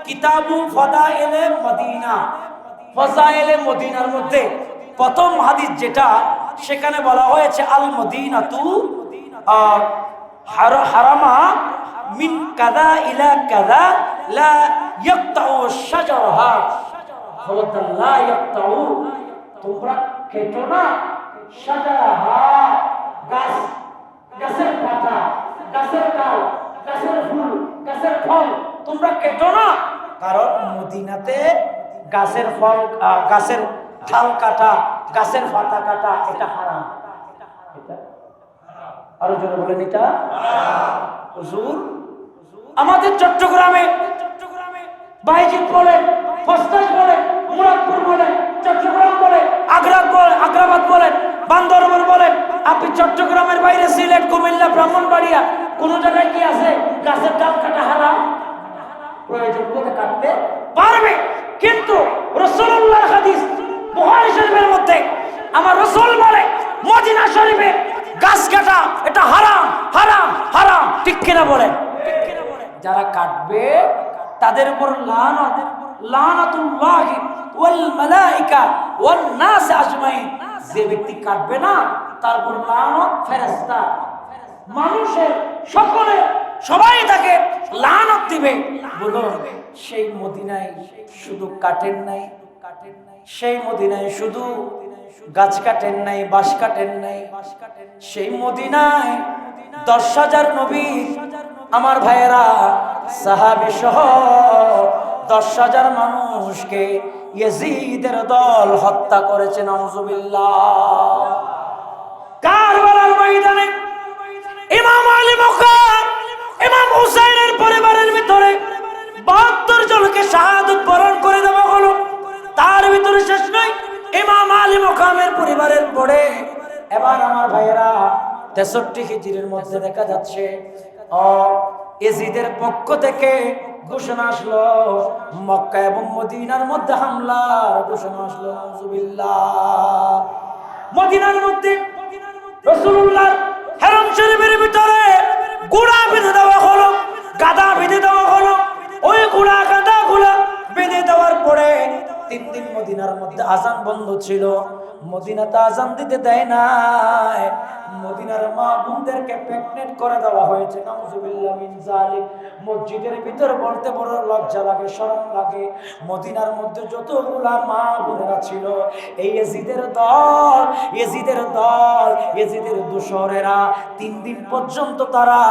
কিতাবু ফাদাইলে মদিনা, ফাযাইলে মদিনার মধ্যে প্রথম হাদিস যেটা, সেখানে বলা হয়েছে আল মদিনাতু হারামা মিন কাযা ইলা কাযা লা ইয়াকতাউ শাজারহা। খবরদার, লা ইয়াকতাউ, তোমরা কেটো না, শাজারহা, গাছ, গাছের পাতা, গাছের ডাল, গাছের ফুল, গাছের ফল তোমরা কেটো না। কারণ মদিনাতে গাছের ফল, গাছের ডাল কাটা, গাছের পাতা কাটা এটা হারাম। এটা আরো জোরে বলেন, এটা হুজুর। আমাদের চট্টগ্রামে বাইজিৎ বলে, ফস্তাস বলে, মুরাদপুর বলে, চট্টগ্রাম বলে, আগ্রাবাদ বলে, বান্দরবান বলে। আপনি চট্টগ্রামের বাইরে সিলেট, কুমিল্লা, ব্রাহ্মণবাড়িয়া কোন জায়গায় কি আছে গাছের ডাল কাটা হারাম? প্রয়োজন বোধে কাটতে পারবে, কিন্তু রাসূলুল্লাহর হাদিস বুখারী শরীফের মধ্যে আমার রাসূল বলে মদিনা শরীফে গাছ কাটা এটা হারাম, হারাম, হারাম। ঠিক কিনা বলেন? যারা কাটবে তাদের উপর লানত, লানাতুল্লাহি ওয়াল মালায়েকা ওয়ান নাস আজমাইন। যে ব্যক্তি কাটবে না তার উপর লানত, ফেরেশতা, মানুষের সকলে সবাই তাকে লানত দিবে। বলুন, সেই মদিনায় শুধু কাটেন নাই, সেই মদিনায় শুধু গাছ কাটেন নাই, বাঁশ কাটেন নাই, সেই মদিনায় 10,000 নবী, আমার ভাইয়েরা, সাহাবী সহ 10,000 মানুষকে ইয়াজিদের দল হত্যা করেছে। নাউজুবিল্লাহ। কারবালার ময়দানে ইমাম আলী মুকাম, ইমাম হুসাইনের পরিবারের ভিতরে 72 জনকে শাহাদাত বরণ করে দেওয়া হলো। তার ভিতরে শেষ নয়, ইমাম আলী মুকামের পরিবারের পরে এবার আমার ভাইয়েরা 63 হিজরির মধ্যে দেখা যাচ্ছে ইয়াজিদের পক্ষ থেকে ঘোষণা আসলো, মক্কা এবং মদিনার মধ্যে হামলার ঘোষণা আসলো। নাউজুবিল্লাহ। মদিনার মধ্যে রাসূলুল্লাহ হারাম শরীফের ভিতরে ঘোড়া বেঁধে দেওয়া হলো, গাদা বেঁধে দেওয়া হলো। ওই ঘোড়া গাদা গুলা বেঁধে দেওয়ার পরে 3 দিন মদিনার মধ্যে আজান বন্ধ ছিল। মদিনাতে আজান দিতে দেয় নাই। মদিনার মা বোনদেরকে প্রেগনেন্ট করে দেওয়া হয়েছে। নাউজুবিল্লাহ মিন যালিক। মসজিদের ভিতর বলতে বড় লজ্জা লাগে, শরম লাগে। মদিনার মধ্যে যতগুলা মা বোনেরা ছিল, এই ইয়াজিদের দল, ইয়াজিদের দল, ইয়াজিদের দোসরেরা 3 দিন পর্যন্ত তারা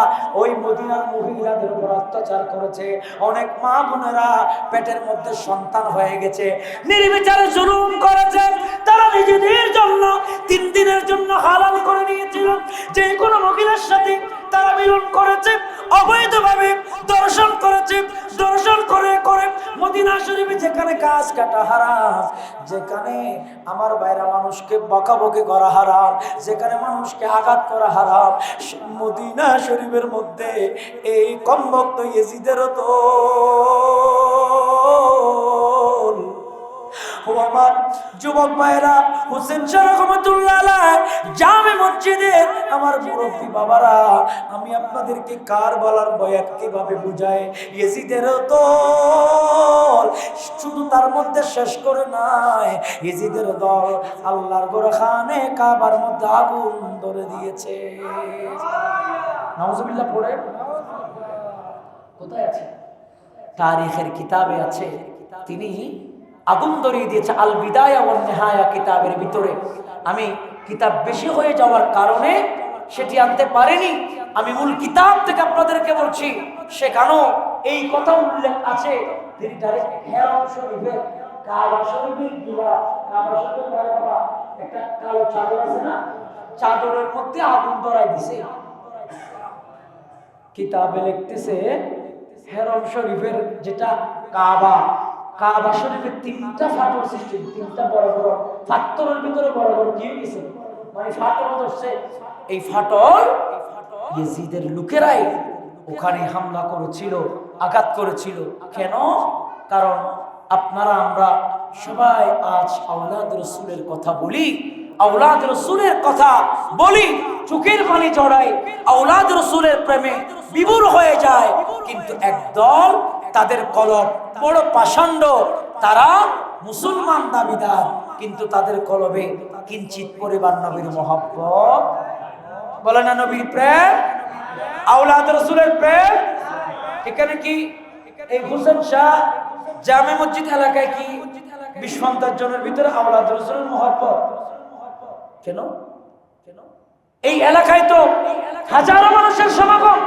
ওই মদিনার মহিলাদের উপর অত্যাচার করেছে। অনেক মা বোনেরা পেটের মধ্যে সন্তান হয়ে গেছে, নির্বিচারে জুলুম করেছে। তারা নিজেদের জন্য 3 দিনের জন্য হালাল করে নিয়েছিল, যে কোনো মহিলার সাথে তারা মিলন করেছে, অবৈধভাবে দর্শন করেছে। দর্শন করে করে মদিনা শরীফে যেখানে গাছ কাটা হারাম, যেখানে আমার বাইরা মানুষকে বকাবকি করা হারাম, যেখানে মানুষকে আঘাত করা হারাম, মদিনা শরীফের মধ্যে এই কমবক্ত ইয়াজিদেরও তো আমার যুবক ভাইরা, হোসেন শাহ রহমাতুল্লাহ আলাইহি জামে মসজিদের আমার মুরব্বী বাবারা, আমি আপনাদেরকে কারবালার বয়াত কিভাবে বুঝাই। ইয়াজিদেরও তো শুধু তার মধ্যে শেষ করে নাই, ইয়াজিদের দল আল্লাহর ঘর খানে কাবার মধ্যে আগুন ধরে দিয়েছে। নাউজুবিল্লাহ পড়ে কোথায় আছে? তারিখের কিতাবে আছে, তিনি আগুন ধরিয়ে দিয়েছে। আল বিদায়া ওয়ান নিহায়া কিতাবের ভিতরে। আমি কিতাব বেশি হয়ে যাওয়ার কারণে সেটি আনতে পারেনি। আমি মূল কিতাব থেকে আপনাদেরকে বলছি, সেখানেও এই কথা উল্লেখ আছে। তিনি ডাইরেক্ট হেরাম শরীফের কাবা শরীফের গিলা, কাবা শরীফের বাবা একটা কালো চাদর আছে না, চাদরের মধ্যে আগুন ধরাই দিছে। কিতাবে লিখতেছে হেরাম শরীফের যেটা কাবা, কাবা শরীফের 3টা ফাটল সৃষ্টি, 3টা বড় বড় ফাটলের ভিতরে বড় বড় কি হয়েছে, মানে ফাটল ধরছে। এই ফাটল ইয়েজিদের লোকেরাই ওখানে হামলা করেছিল, আঘাত করেছিল। কেন? কারণ আপনারা আমরা সবাই আজ আওলাদ রাসূলের কথা বলি, আওলাদ রাসূলের কথা বলি, চোখের পানি জড়াই, আওলাদ রাসূলের প্রেমে বিভোর হয়ে যায়। কিন্তু একদল, তাদের কলব বড় পাষণ্ড, তারা মুসলমান দাবিদার, কিন্তু তাদের কলবে কিঞ্চিত পরিবার নবীর মহব্বত, বলে না নবীর প্রেম, আওলাদ রাসূলের প্রেম। এখানে কি এই হোসেন শাহ জামে মসজিদ এলাকায় কি 20-50 জনের ভিতরে আওলাদ রাসূলের মহব্বত? কেন? এই এলাকায় তো হাজারো মানুষের সমাগম।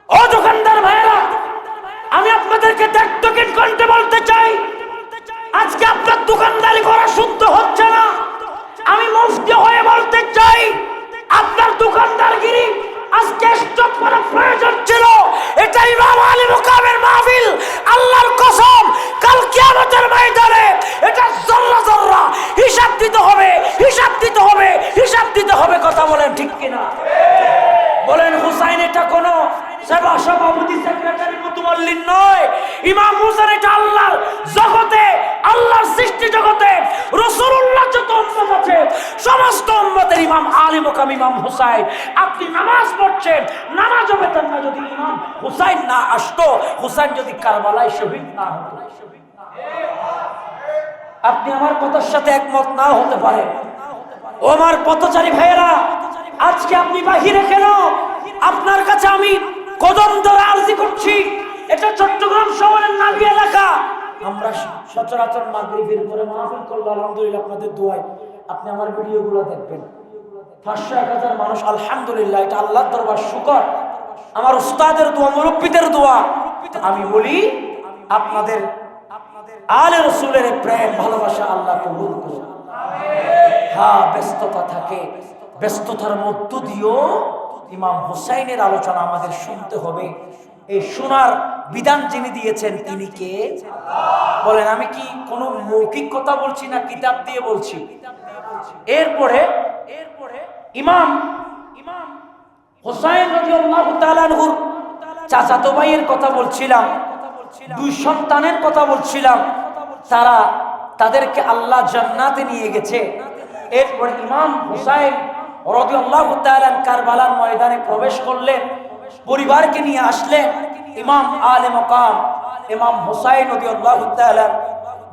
ও দোকানদার ভাইরা, আমি আপনাদেরকে দেখতকিন কণ্ঠে বলতে চাই, আজকে আপনার দোকানদারি করা শুদ্ধ হচ্ছে না। আমি মুফতি হয়ে বলতে চাই, আপনার দোকানদারগিরি আজকে স্টপ করা প্রয়োজন ছিল। এটা ইমাম আলী মুকামের মাহফিল, আল্লাহর কসম কাল কিয়ামতের ময়দানে এটা জররা জররা হিসাব দিতে হবে, হিসাব দিতে হবে, হিসাব দিতে হবে। কথা বলেন ঠিক কিনা? বলেন হুসাইন এটা কোন সভাপতি সেক্রেটারি মুতাওয়াল্লি নয়, ইমাম হুসাইন এটা আল্লাহর জগতে, আল্লাহর সৃষ্টি জগতে রাসূলুল্লাহ যত উম্মত আছে সমস্ত উম্মতের ইমাম আলী মুকাম ইমাম হুসাইন। আপনি নামাজ পড়ছেন, নামাজও পেতেন না যদি ইমাম হুসাইন না আসতো, হুসাইন যদি কারবালায় শহীদ না হতো। আপনি আমার কথার সাথে একমত না হতে পারেন। ও আমার পথচারী ভাইয়েরা, আজকে আপনি বাহিরে কেন? আপনার কাছে আমি কদম ধরে আরজি করছি, এটা চট্টগ্রাম শহরের নাবি এলাকা। আমরা সচরাচর মাগরিবের পরে মাহফিল করব, আলহামদুলিল্লাহ আপনাদের দোয়ায় আপনি আমার ভিডিওগুলো দেখবেন। 500-1000 মানুষ, আলহামদুলিল্লাহ, এটা আল্লাহর দরবার শুকর, আমার উস্তাদের দোয়া, মুরব্বিদের দোয়া। আমি বলি আপনাদের আলে রাসূলের প্রেম ভালোবাসা আল্লাহ কবুল করুন। হ্যাঁ, ব্যস্ততা থাকে, ব্যস্ততার মধ্য দিয়েও ইমাম হুসাইনের আলোচনা আমাদের শুনতে হবে। এই শোনার বিধান যিনি দিয়েছেন তিনি কে? বলেন, আমি কি কোনো মৌখিক কথা বলছি না কিতাব দিয়ে বলছি? এরপরে ইমাম হুসাইন রাদিয়াল্লাহু তাআলা আনহু চাচাতো ভাইয়ের কথা বলছিলাম, 2 সন্তানের কথা বলছিলাম, তাদেরকে আল্লাহ জান্নাতে নিয়ে গেছে। এরপর ইমাম হুসাইন রাদিয়াল্লাহু তাআলা কারবালার ময়দানে প্রবেশ করলেন, পরিবারকে নিয়ে আসলেন। ইমাম আলে মাকাম ইমাম হুসাইন রাদিয়াল্লাহু তাআলা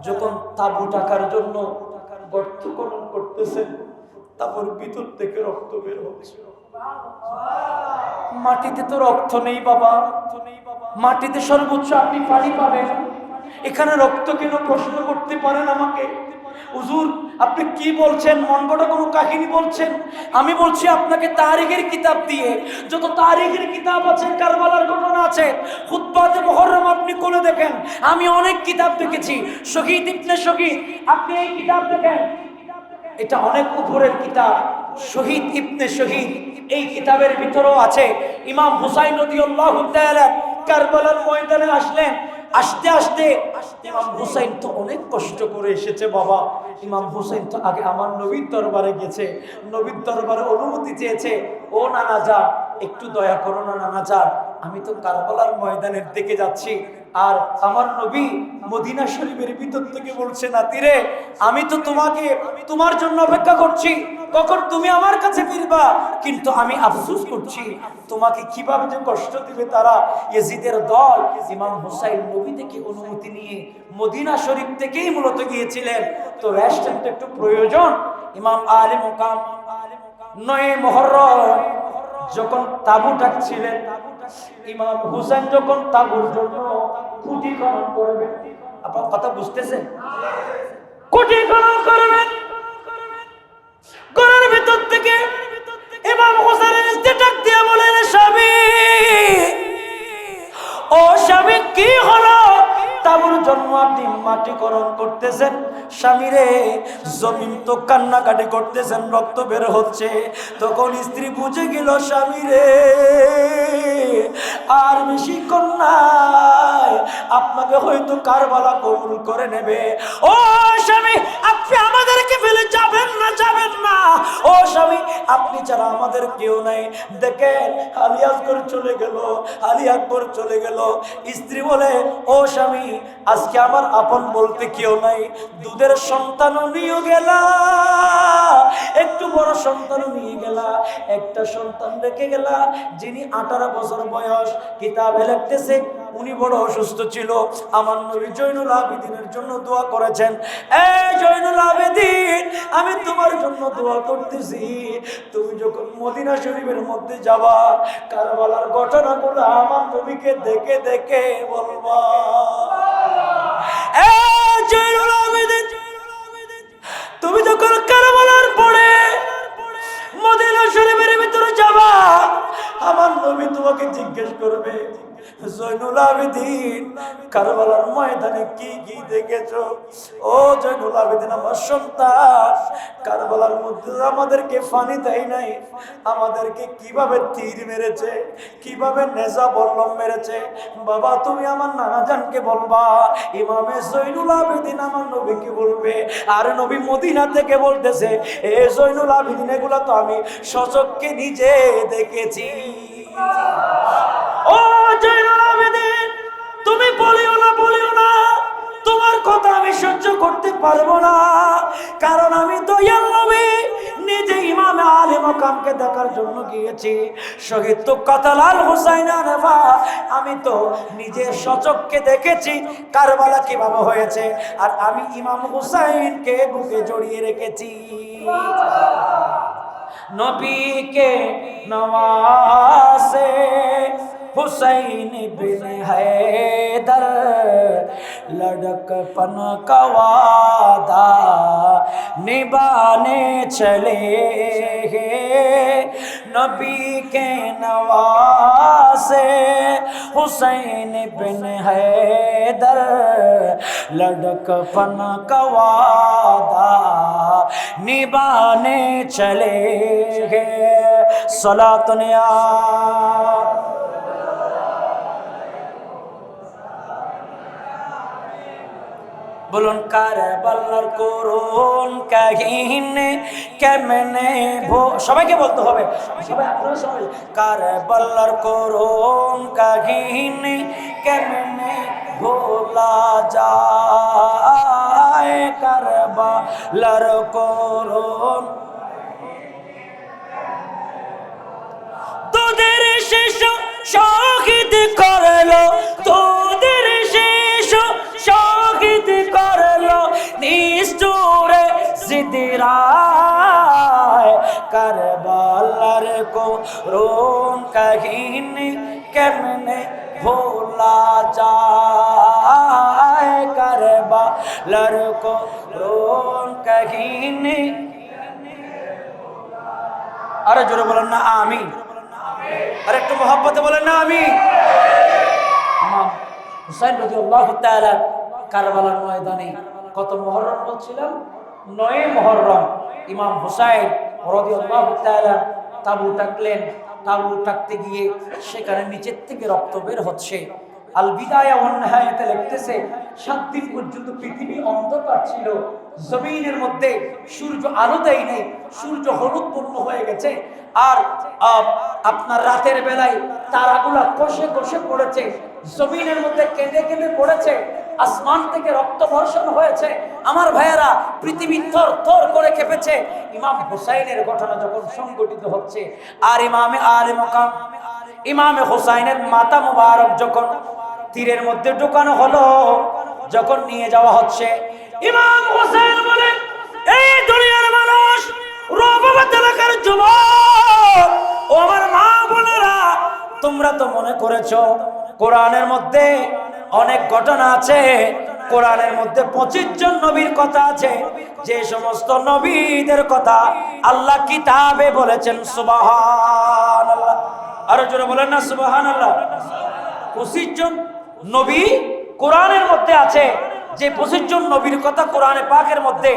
যখন তাবু টাকার জন্য গর্ত খনন করতেছেন, তারপর ভিতর থেকে রক্ত বের হচ্ছে। মাটিতে তো রক্ত নেই বাবা, মাটিতে সর্বোচ্চ আপনি পানি পাবেন, এখানে রক্ত কেন? প্রশ্ন করতে পারেন আমাকে, হুজুর আপনি কি বলছেন? মন গড়া কোনো কাহিনী বলছেন? আমি বলছি আপনাকে তারিখের কিতাব দিয়ে, যত তারিখের কিতাব আছে, কারবালার ঘটনা আছে, খুতবাতে মুহররম আপনি কোলে দেখেন। আমি অনেক কিতাব দেখেছি, শহীদ ইবনে শহীদ, আপনি এই কিতাব দেখেন, এটা অনেক উপরের কিতাব, শহীদ ইবনে শহীদ। এই কিতাবের ভিতরেও আছে ইমাম হুসাইন রাদিয়াল্লাহু তাআলা কারবালার ময়দানে আসলেন। আস্তে আস্তে ইমাম হুসাইন তো অনেক কষ্ট করে এসেছে বাবা। ইমাম হুসাইন তো আগে আমার নবীর দরবারে গেছে, নবীর দরবারে অনুমতি চেয়েছে, ও নানা যা, একটু দয়া করো না নানা যা, আমি তো কারবালার ময়দানের দিকে যাচ্ছি, আর আমার নবী মদিনা শরীফের ভিতর থেকে বলছে, নাতিরে আমি তো তোমার জন্য অপেক্ষা করছি, কখন তুমি আমার কাছে ফিরবা। কিন্তু আমি আফসোস করছি, তোমাকে কিভাবে যে কষ্ট দিবে তারা, ইয়েজিদের দল। ইমাম হুসাইন নবী থেকে অনুমতি নিয়ে মদিনা শরীফ থেকেই মূলত গিয়েছিলেন, তো রেস্টটা একটু প্রয়োজন। ইমাম আলে মুকাম 9 মুহররম যখন তাবু টাকছিলেন, ইমাম হুসাইন যখন তাবুর জন্য খুঁটি খনন করবেন, আপনার কথা বুঝতেছেন? খুঁটি খনন করবেন, ঘরের ভিতর থেকে ইমাম হোসেনের স্ত্রী ডাক দিয়ে বলেন, স্বামী, ও স্বামী, কি হলো? তাবুর জন্য আপনি মাটিকরণ করতেছেন। স্বামী রে, জমিন তো কান্নাকাটি করতেছেন, রক্ত বের হচ্ছে। তখন স্ত্রী বুঝে গেল, স্বামী রে, আর বেশিক্ষণ নাই, আপনাকে হয়তো কারবালা কবুল করে নেবে। ও স্বামী, আপনি আমাদেরকে ফেলে যাবেন না, যাবেন না। ও স্বামী, আপনি ছাড়া আমাদের কেউ নাই। দেখেন, আলী আকবর চলে গেল, আলী আকবর চলে গেল। স্ত্রী বলে, ও স্বামী, আজকে আমার আপন বলতে কেউ নাই। দুধের সন্তানও নিয়ে গেলা, একটু বড় সন্তানও নিয়ে গেলা, একটা সন্তান রেখে গেলা যিনি 18 বছর বয়স। কিতাবে লিখতেছে উনি বড় অসুস্থ ছিল। আমার নবী জয়নুল আবেদিনের জন্য দোয়া করেছেন, এই জয়নুল আবেদিন, আমি তোমার জন্য দোয়া করতেছি, তুমি যখন মদিনা শরীফের মধ্যে যাবা, কারবালার ঘটনাগুলো আমার নবীকে দেখে দেখে বলবা। এই জয়নুল আবেদিন, তুমি যখন কারবালার পরে মদিনা শরীফের ভিতরে যাবা, আমার নবী তোমাকে জিজ্ঞেস করবে, জয়নুল আবেদিন, কারবালার ময়দানে কি কি দেখেছো? ও জয়নুল আবেদিন, আমার সন্তান, কারবালার মধ্যে আমাদেরকে ফানি দেয় নাই, আমাদেরকে কিভাবে তীর মেরেছে, কিভাবে নেজা বল্লম মেরেছে। বাবা, তুমি আমার নানা জানকে বলবা। ইমামে জয়নুল আবেদিন আমার নবীকে বলবে। আর নবী মদিনা থেকে বলতেছে, এ জয়নুল আবেদিন, এগুলা তো আমি সচক্ষে নিজে দেখেছি। ও জয়নুল আবেদিন, তুমি বলিও না, বলিও না, তোমার কথা আমি সহ্য করতে পারবো না, কারণ আমি দয়াল নবী নিজে ইমামে আলী মাকামকে দেখার জন্য গিয়েছি। শহীদ তো কাতালাল হুসাইন আনফা, আমি তো নিজে সচক্ষে দেখেছি কারবালা কিভাবে হয়েছে, আর আমি ইমাম হুসাইনকে বুকে জড়িয়ে রেখেছি। নবী কে নওয়াসে हुसैन बिन हैदर लड़कपन का वादा निभाने चले हैं। नबी के नवासे हुसैन बिन हैदर लड़कपन का वादा निभाने चले हैं। सलातुन या बोलन কারবালার করুন কাহিনী কেমনে সবাইকে বলতে হবে, সবাই আপনারা সবাই, কারবালার করুন কাহিনী কেমনে ভোলা যায়, কারবালার করুন তোদের শেষ শহীদ করলো, তোদের শেষ শহীদ করলো নিষ্ঠুরে জিদরায়, কারবালার করুন কাহিনী কেমনে ভোলা যায়, কারবালার করুন কাহিনী। আরে জোরে বলেন না আমিন, আর একটু মোহাব্বতে বলেন না আমিন। ইমাম হুসাইন রাদিয়াল্লাহু তাআলা কারবালার ময়দানে কত মুহররম বলছিলাম, 9 মুহররম ইমাম হুসাইন রাদিয়াল্লাহু তাআলা তাবু টাকলেন। তাবু টাকতে গিয়ে সেখানে নিচের থেকে রক্ত বের হচ্ছে। আল বিদায়া ওয়ান নিহায়াতে লিখতেছে 7 দিন পর্যন্ত পৃথিবী অন্ধকার ছিল, জমিনের মধ্যে সূর্য আলো দেয় নাই, সূর্য হলুদ বর্ণ হয়ে গেছে, আর আপনার রাতের বেলায় তারাগুলা কষে কষে পড়েছে, জমিনের মধ্যে কেঁদে কেঁদে পড়েছে, আসমান থেকে রক্ত বর্ষণ হয়েছে। আমার ভাইয়েরা, পৃথিবী থর থর করে কেঁপেছে। ইমাম হুসাইনের ঘটনা যখন সংঘটিত হচ্ছে, আর ইমামে আলী মাকাম ইমামে হুসাইনের মাথা মুবারক যখন তীরের মধ্যে ঢোকানো হলো, যখন নিয়ে যাওয়া হচ্ছে, ইমাম হুসাইন বলেন, এই দুনিয়ার মানুষ, রবাবাত এলাকার যুবক ও আমার মা বোনেরা, তোমরা তো মনে করেছো কোরআনের মধ্যে অনেক ঘটনা আছে, কোরআনের মধ্যে 25 জন নবীর কথা আছে, যে সমস্ত নবীদের কথা আল্লাহ কিতাবে বলেছেন সুবহানাল্লাহ। আরো জোরে বলেন না সুবহানাল্লাহ। 25 জন নবী কোরআনের মধ্যে আছে, যে 25 জন নবীর কথা কোরআনে পাকের মধ্যে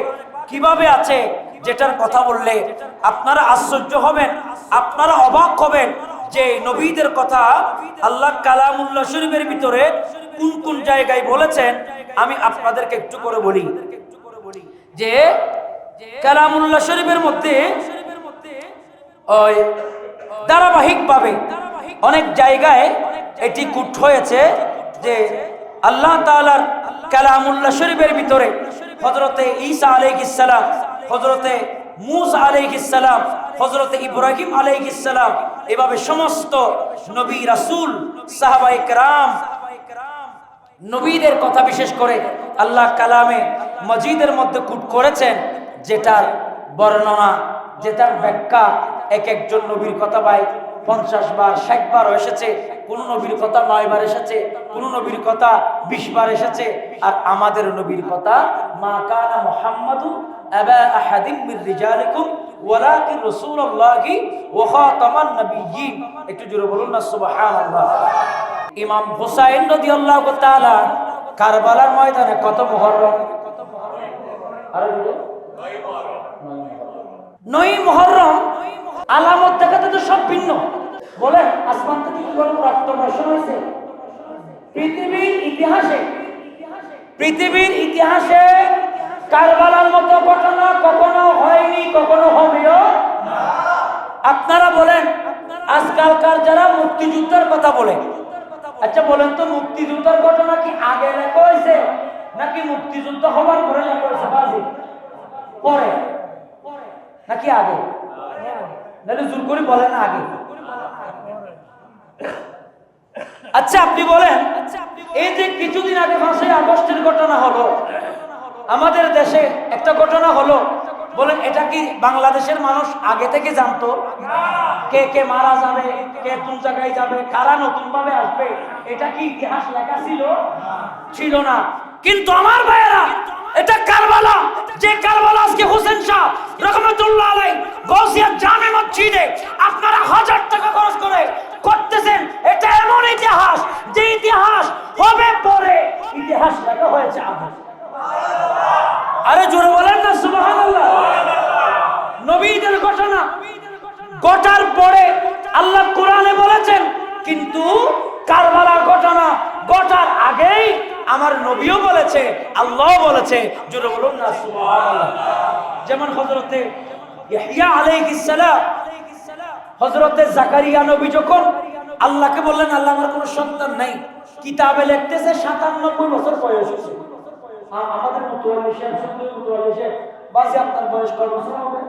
কিভাবে আছে, যেটার কথা বললে আপনারা আশ্চর্য হবেন, আপনারা অবাক হবেন যে নবীদের কথা আল্লাহ কালামুল্লাহ শরীফের ভিতরে কোন কোন জায়গায় বলেছেন। আমি আপনাদেরকে একটু করে বলি যে কালামুল্লাহ শরীফের মধ্যে ওই ধারাবাহিকভাবে অনেক জায়গায় এটি কুট হয়েছে যে আল্লাহ তাআলার কালামুল্লাহ শরীফের ভিতরে হযরতে ঈসা আলাইহিস সালাম, হযরতে মূসা আলাইহিস সালাম, হযরতে ইব্রাহিম আলাইহিস সালাম, এভাবে সমস্ত নবী রাসূল সাহাবায়ে কেরাম নবীদের কথা বিশেষ করে আল্লাহ কালামে মজিদের মধ্যে কুট করেছেন, যেটার বর্ণনা, যেটার ব্যাখ্যা এক একজন নবীর কথা ভাই 50 বার 60 বার এসেছে, কোন নবীর কথা 9 বার এসেছে, কোন নবীর কথা 20 বার এসেছে। আর আমাদের নবীর কথা মা কানা মুহাম্মাদু আবা আহাদিম মির রিজালিকুম ওয়ালাকিন রাসূলুল্লাহি ওয়া খাতামান নাবিয়্যিন। একটু জোরে বলুন না সুবহানাল্লাহ। ইমাম হুসাইন রাদিয়াল্লাহু তাআলা কারবালার ময়দানে কত মুহররম? আরে 9 মুহররম। আলামত দেখাতে তো সব ভিন্ন। বলেন আসমান থেকে কি কোনো রক্ত বর্ষণ হয়েছে? পৃথিবীর ইতিহাসে কারবালার মতো ঘটনা কখনো হয়নি, কখনো হবেও না। আপনারা বলেন আজকালকার যারা মুক্তিযুদ্ধের কথা বলে, আচ্ছা বলেন তো মুক্তিযুদ্ধের ঘটনা কি আগে লেখা হয়েছে নাকি মুক্তিযুদ্ধ হবার পরে লেখা হয়েছে? বাজি পরে নাকি আগে? নাহলে জোর করে বলেন আগে। আচ্ছা আপনি বলেন, এই যে কিছুদিন আগে 5ই আগস্টের ঘটনা হলো, আমাদের দেশে একটা ঘটনা হলো, বলেন এটা কি বাংলাদেশের মানুষ আগে থেকে জানতো? কে কে মারা যাবে, কে কোন জায়গায় যাবে, কারা নতুন ভাবে আসবে, এটা কি ইতিহাস লেখা ছিল? ছিল না। কিন্তু আমার ভাইয়েরা, এটা কারবালা, যে কারবালা আজকে হোসেন শাহ রহমাতুল্লাহ আলাইহি গাউসিয়া জামে মসজিদে আপনারা 1000 টাকা খরচ করে করতেছেন, এটা এমন ইতিহাস যে ইতিহাস হবে পরে, ইতিহাস লেখা হয়েছে আগে। আরে জোরে বলেন না সুবহানাল্লাহ। নবীদের ঘটনা ঘটার পরে আল্লাহ কোরআনে বলেছেন, কিন্তু কারবালার ঘটনা ঘটার আগেই আমার নবীও বলেছে, আল্লাহ বলেছে। জোরে বলুন না সুবহানাল্লাহ। যেমন হযরতে ইয়াহইয়া আলাইহিস সালাম, হযরতে জাকারিয়া নবী যখন আল্লাহকে বললেন, আল্লাহ আমার কোনো সন্তান নাই, কিতাবে লিখতেছে 97 বছর বয়স হয়েছে। আমাদের 44 বাজে আপনার বয়স কত বছর হবে?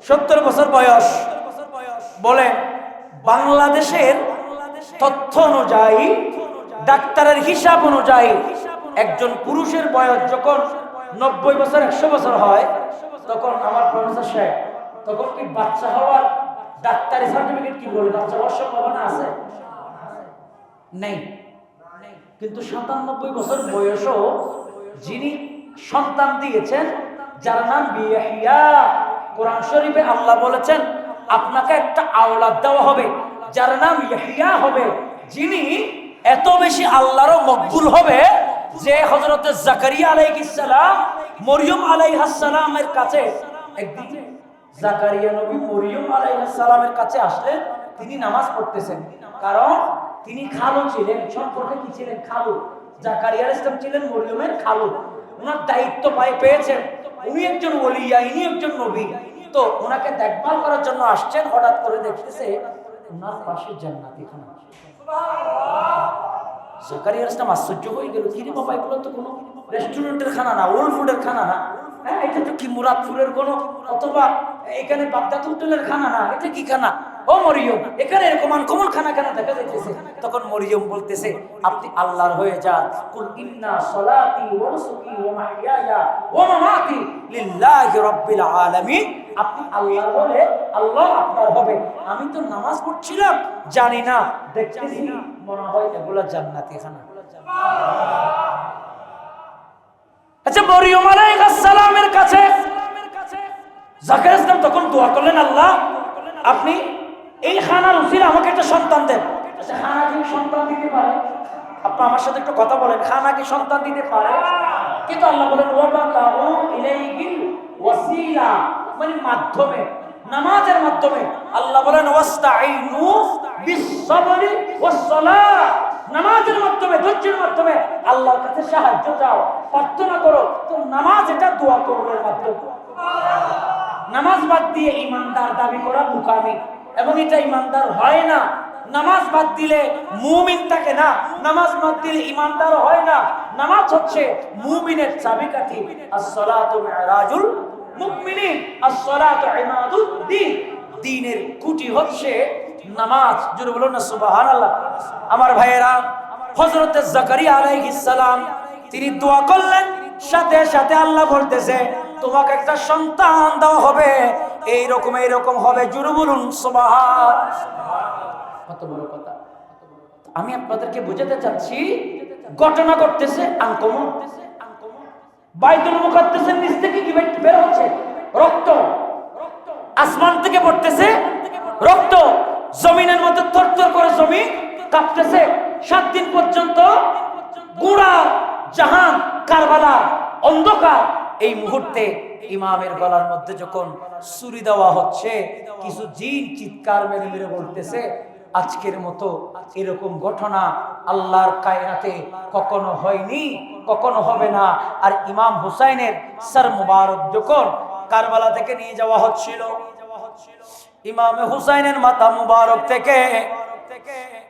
70 বছর বয়স। বলে বাংলাদেশের তথ্য অনুযায়ী, ডাক্তারের হিসাব অনুযায়ী একজন পুরুষের বয়স যখন 90 বছর 100 বছর হয়, তখন আমার প্রফেসর সাহেব, তখন কি বাচ্চা হওয়ার ডাক্তারি সার্টিফিকেট কি বলে বাচ্চা হওয়ার সম্ভাবনা আছে? নেই। কিন্তু 97 বছর বয়সও যিনি সন্তান দিয়েছেন, যার নাম ইয়াহইয়া, কোরআন শরীফে আল্লাহ বলেছেন আপনাকে একটা আওলাদ দেওয়া হবে যার নাম ইয়াহইয়া হবে, যিনি এত বেশি আল্লাহর মকবুল হবে যে হযরতে জাকারিয়া আলাইহিস সালাম মরিয়ম আলাইহাস সালামের কাছে একদিন জাকারিয়া নবী মরিয়ম আলাইহিস সালামের কাছে আসলেন, তিনি নামাজ পড়তেছেন, কারণ তিনি খালু ছিলেন, সম্পর্কে কি ছিলেন? খালু। জাকারিয়া আলাইহিস সালাম ছিলেন মরিয়মের খালু, ওনার দায়িত্ব পেয়েছেন, উনি একজন ওলিয়া, ইনি একজন নবী, তো ওনাকে দেখভাল করার জন্য আসছেন। হঠাৎ করে দেখতেছে ওনার পাশে জান্নাতি খানা। জাকারিয়া আলাইহিস সালাম আশ্চর্য হয়ে গেল, কি রে বাবা, এগুলো তো কোনো রেস্টুরেন্টের খানা না, ওল্ড ফুডের খানা না, হ্যাঁ এটা তো কি মুরাদপুরের কোনো, অথবা এখানে বাগদাদ হোটেলের খানা না, এটা কি খানা? ও মরিয়ম, এখানে এরকম আনকমন খানা কেন দেখা যাইতেছে? তখন মরিয়ম বলতেছে, আপনি আল্লাহর হয়ে যান। কুল ইন্না সলাতি ওয়া নুসুকি ওয়া মাহইয়ায়া ওয়া মামাতি লিল্লাহি রাব্বিল আলামিন। আপনি আল্লাহর হলে আল্লাহ আপনার হবে। আমি তো নামাজ পড়ছিলাম, জানি না, দেখতেছি মনে হয় এগুলা জান্নাতি খানা। আচ্ছা, মরিয়ম আলাইহিস সালামের কাছে জাকারিয়া ইসলাম তখন দোয়া করলেন, আল্লাহ আপনি এই খানার উসিলা আমাকে একটা সন্তান দেন। আচ্ছা, খানা কি সন্তান দিতে পারে? আপনি আমার সাথে একটু কথা বলেন, খানা কি সন্তান দিতে পারে? কিন্তু আল্লাহ বলেন ওয়াবাতাউ ইলাইহিল ওয়াসিলা, মানে মাধ্যমে, নামাজের মাধ্যমে। আল্লাহ বলেন ওয়াস্তাইনু বিস-সাবরি ওয়াস-সালাহ, নামাজের মাধ্যমে, ধৈর্যের মাধ্যমে আল্লাহর কাছে সাহায্য চাও, প্রার্থনা করো। তো নামাজ এটা দোয়া কবুলের মাধ্যম। নামাজ বাদ দিয়ে ইমানদার দাবি করা বোকামি, এবং এটা ইমানদার হয় না। নামাজ বাদ দিলে মুমিন থাকে না, নামাজ বাদ দিলে ইমানদার হয় না। নামাজ হচ্ছে মুমিনের চাবিকাঠি। আস-সালাতু মিরাজুল মুমিনিন, আস-সালাতু ইমাদুদ্দিন, দ্বীনের খুঁটি হচ্ছে নামাজ। জোরে বলুন না সুবহানাল্লাহ। আমার ভাইয়েরা, হযরত জাকারিয়া আলাইহিস সালাম তিনি দোয়া করলেন, সাথে সাথে আল্লাহ বলতেছে তোমাকে একটা সন্তান দেওয়া হবে, এইরকম হবে। জোরে বলুন সুবহান। কত বড় কথা! আমি আপনাদেরকে বোঝাতে চাচ্ছি, ঘটনা ঘটতেছে আনকমন। বাইতুল মুকাদ্দাসের নিচ থেকে কি বের হচ্ছে? রক্ত। আসমান থেকে পড়তেছে রক্ত, জমিনের মধ্যে থরথর করে জমি কাঁপতেছে। 7 দিন পর্যন্ত গোড়া জাহান কারবালা অন্ধকার। এই মুহূর্তে ইমামের গলার মধ্যে যখন ছুরি দেওয়া হচ্ছে, কিছু জিন চিৎকার মেরে মেরে বলতেছে আজকের মতো এরকম ঘটনা আল্লাহর কায়নাতে কখনো হয়নি, কখনো হবে না। আর ইমাম হুসাইনের সর মুবারক যখন কারবালা থেকে নিয়ে যাওয়া হচ্ছিল, ইমামে হুসাইনের মাথা মুবারক থেকে,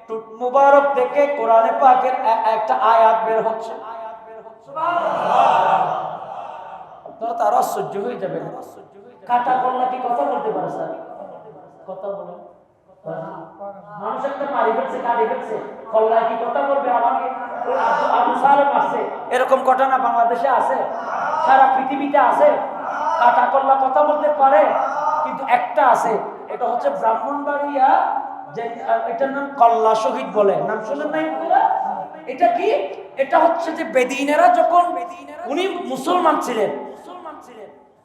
টুট মুবারক থেকে কোরআনে পাকের একটা আয়াত বের হচ্ছে। তারা সহ্য হয়ে যাবে। কাটা কল্লা কি কথা বলতে পারে? স্যার কথা বলে মানুষ একটা মারি ফেলছে, কাটি ফেলছে, কল্লা কি কথা বলবে? আমাকে আবু সালেম আসছে, এরকম ঘটনা বাংলাদেশে আছে, সারা পৃথিবীতে আছে। কাটা কল্লা কথা বলতে পারে, কিন্তু একটা আছে, এটা হচ্ছে ব্রাহ্মণবাড়িয়া, যে এটার নাম কল্লা শহীদ বলে, নাম শুনেন নাই? এটা কি? এটা হচ্ছে যে বেদিনেরা যখন, উনি মুসলমান ছিলেন,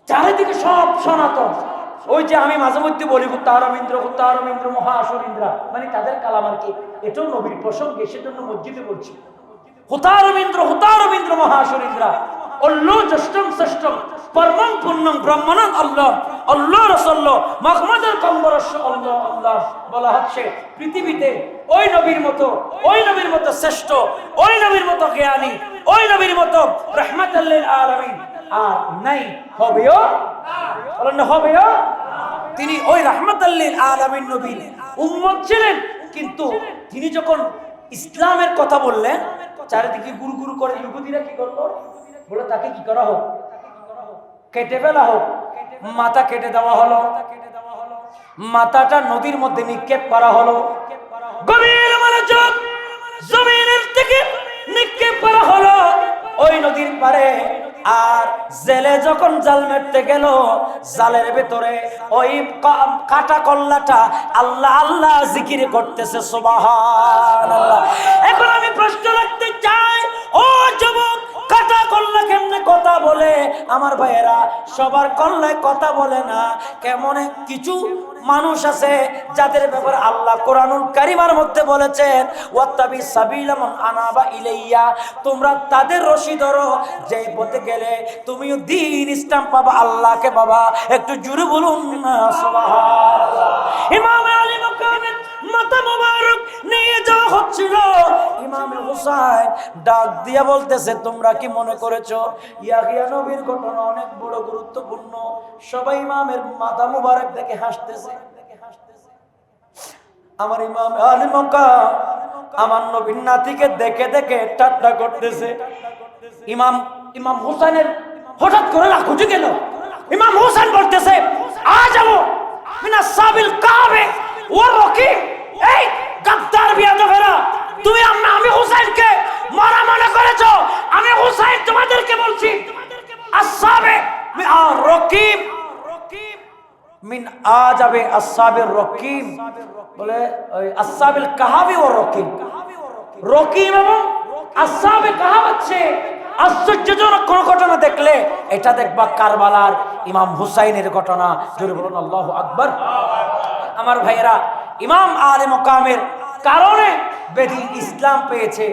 চারিদিকে সব সনাতন। ওই যে আমি মাঝে মধ্যে বলি কুত্তারমিন্দ্র মহাসরিন্দ্রা, মানে তাদের কালাম আর কি। এটাও নবীর প্রসঙ্গে, সেজন্য মসজিদে বলছি হুতারমিন্দ্র মহাসরিন্দ্রা। অল্লো জ্যেষ্ঠম শ্রেষ্ঠম পরমং পূর্ণং ব্রহ্মণং আল্লাহ আল্লাহ রাসূলুল্লাহ মুহাম্মাদুর কম্বরস্য আল্লাহ আল্লাহ। বলা হচ্ছে পৃথিবীতে ওই নবীর মতো শ্রেষ্ঠ, ওই নবীর মতো জ্ঞানী, ওই নবীর মতো রাহমাতাল লিল আলামিন আর নাই, হবেও বলেন না, হবেও। তিনি ওই রাহমাতাল লিল আলামিন নবীর উম্মত ছিলেন। কিন্তু তিনি যখন ইসলামের কথা বললেন, চারিদিকে গুরু গুরু করে ইহুদিরা কি করলো? বলে তাকে কি করা হোক, কেটে ফেলা হোক। মাথা কেটে দেওয়া হলো, মাথাটা নদীর মধ্যে নিক্ষেপ করা হলো। গভীর মনোযোগ, জমিনের থেকে নিক্ষেপ করা হলো ওই নদীর পারে। আর জেলে যখন জাল মারতে গেল, জালের ভেতরে ওই কাটা কল্লাটা আল্লাহ আল্লাহ জিকির করতেছে, সুবহানাল্লাহ। এখন আমি প্রশ্ন রাখতে চাই, ও যুবক, কাটা কল্লা কেমনে কথা বলে? আমার ভাইয়েরা, সবার কল্লায় কথা বলে না। কেমন কিছু মানুষ আছে যাদের ব্যাপারে আল্লাহ কোরআনুল কারীমের মধ্যে বলেছেন ওয়াত্তাবি সাবিলা মান আনাবা ইলাইয়া, তোমরা তাদের রশি ধরো যে পথে গেলে তুমিও দ্বীন ইসলাম পাবা, আল্লাহকে পাবা। একটু জোরে বলুন না সুবহানাল্লাহ। ইমাম আলী মাকামের মাথা মুবারক নিয়ে যাওয়া হচ্ছিল। ইমাম হুসাইন ডাক দিয়া বলতেছে, তোমরা কি মনে করেছো ইয়াহিয়া নবীর ঘটনা অনেক বড় গুরুত্বপূর্ণ? সবাই ইমামের মাথা মুবারক দেখে হাসতেছে। আমার ইমাম আলী মাকাম আমার নবীর নাতিকে দেখে দেখে ঠাট্টা করতেছে। ইমাম হুসাইনের হঠাৎ করে রাগ উঠে গেল। ইমাম হুসাইন বলতেছে, আ যাবো মিনা সাবিল কাবে ও রকিব, এই গাদ্দার বিয়াদবেরা, তুমি আমি হুসাইনকে মারা মনে করেছো। আমি হুসাইন তোমাদেরকে বলছি আসসাবে রকিব মিন আজাবে আসসাবির রকিব, বলে ওই আসসাবিল কাহাবি ও রকিব, রকিব এবং আসসাবে কাহাব হচ্ছে আশ্চর্যজনক কোন ঘটনা দেখলে এটা দেখবা কারবালার ইমাম হুসাইনের ঘটনা। জোরে বলুন আল্লাহু আকবার। আমার ভাইয়েরা, ইমাম আলে মুকামের কারণে বেদিন ইসলাম পেয়েছে।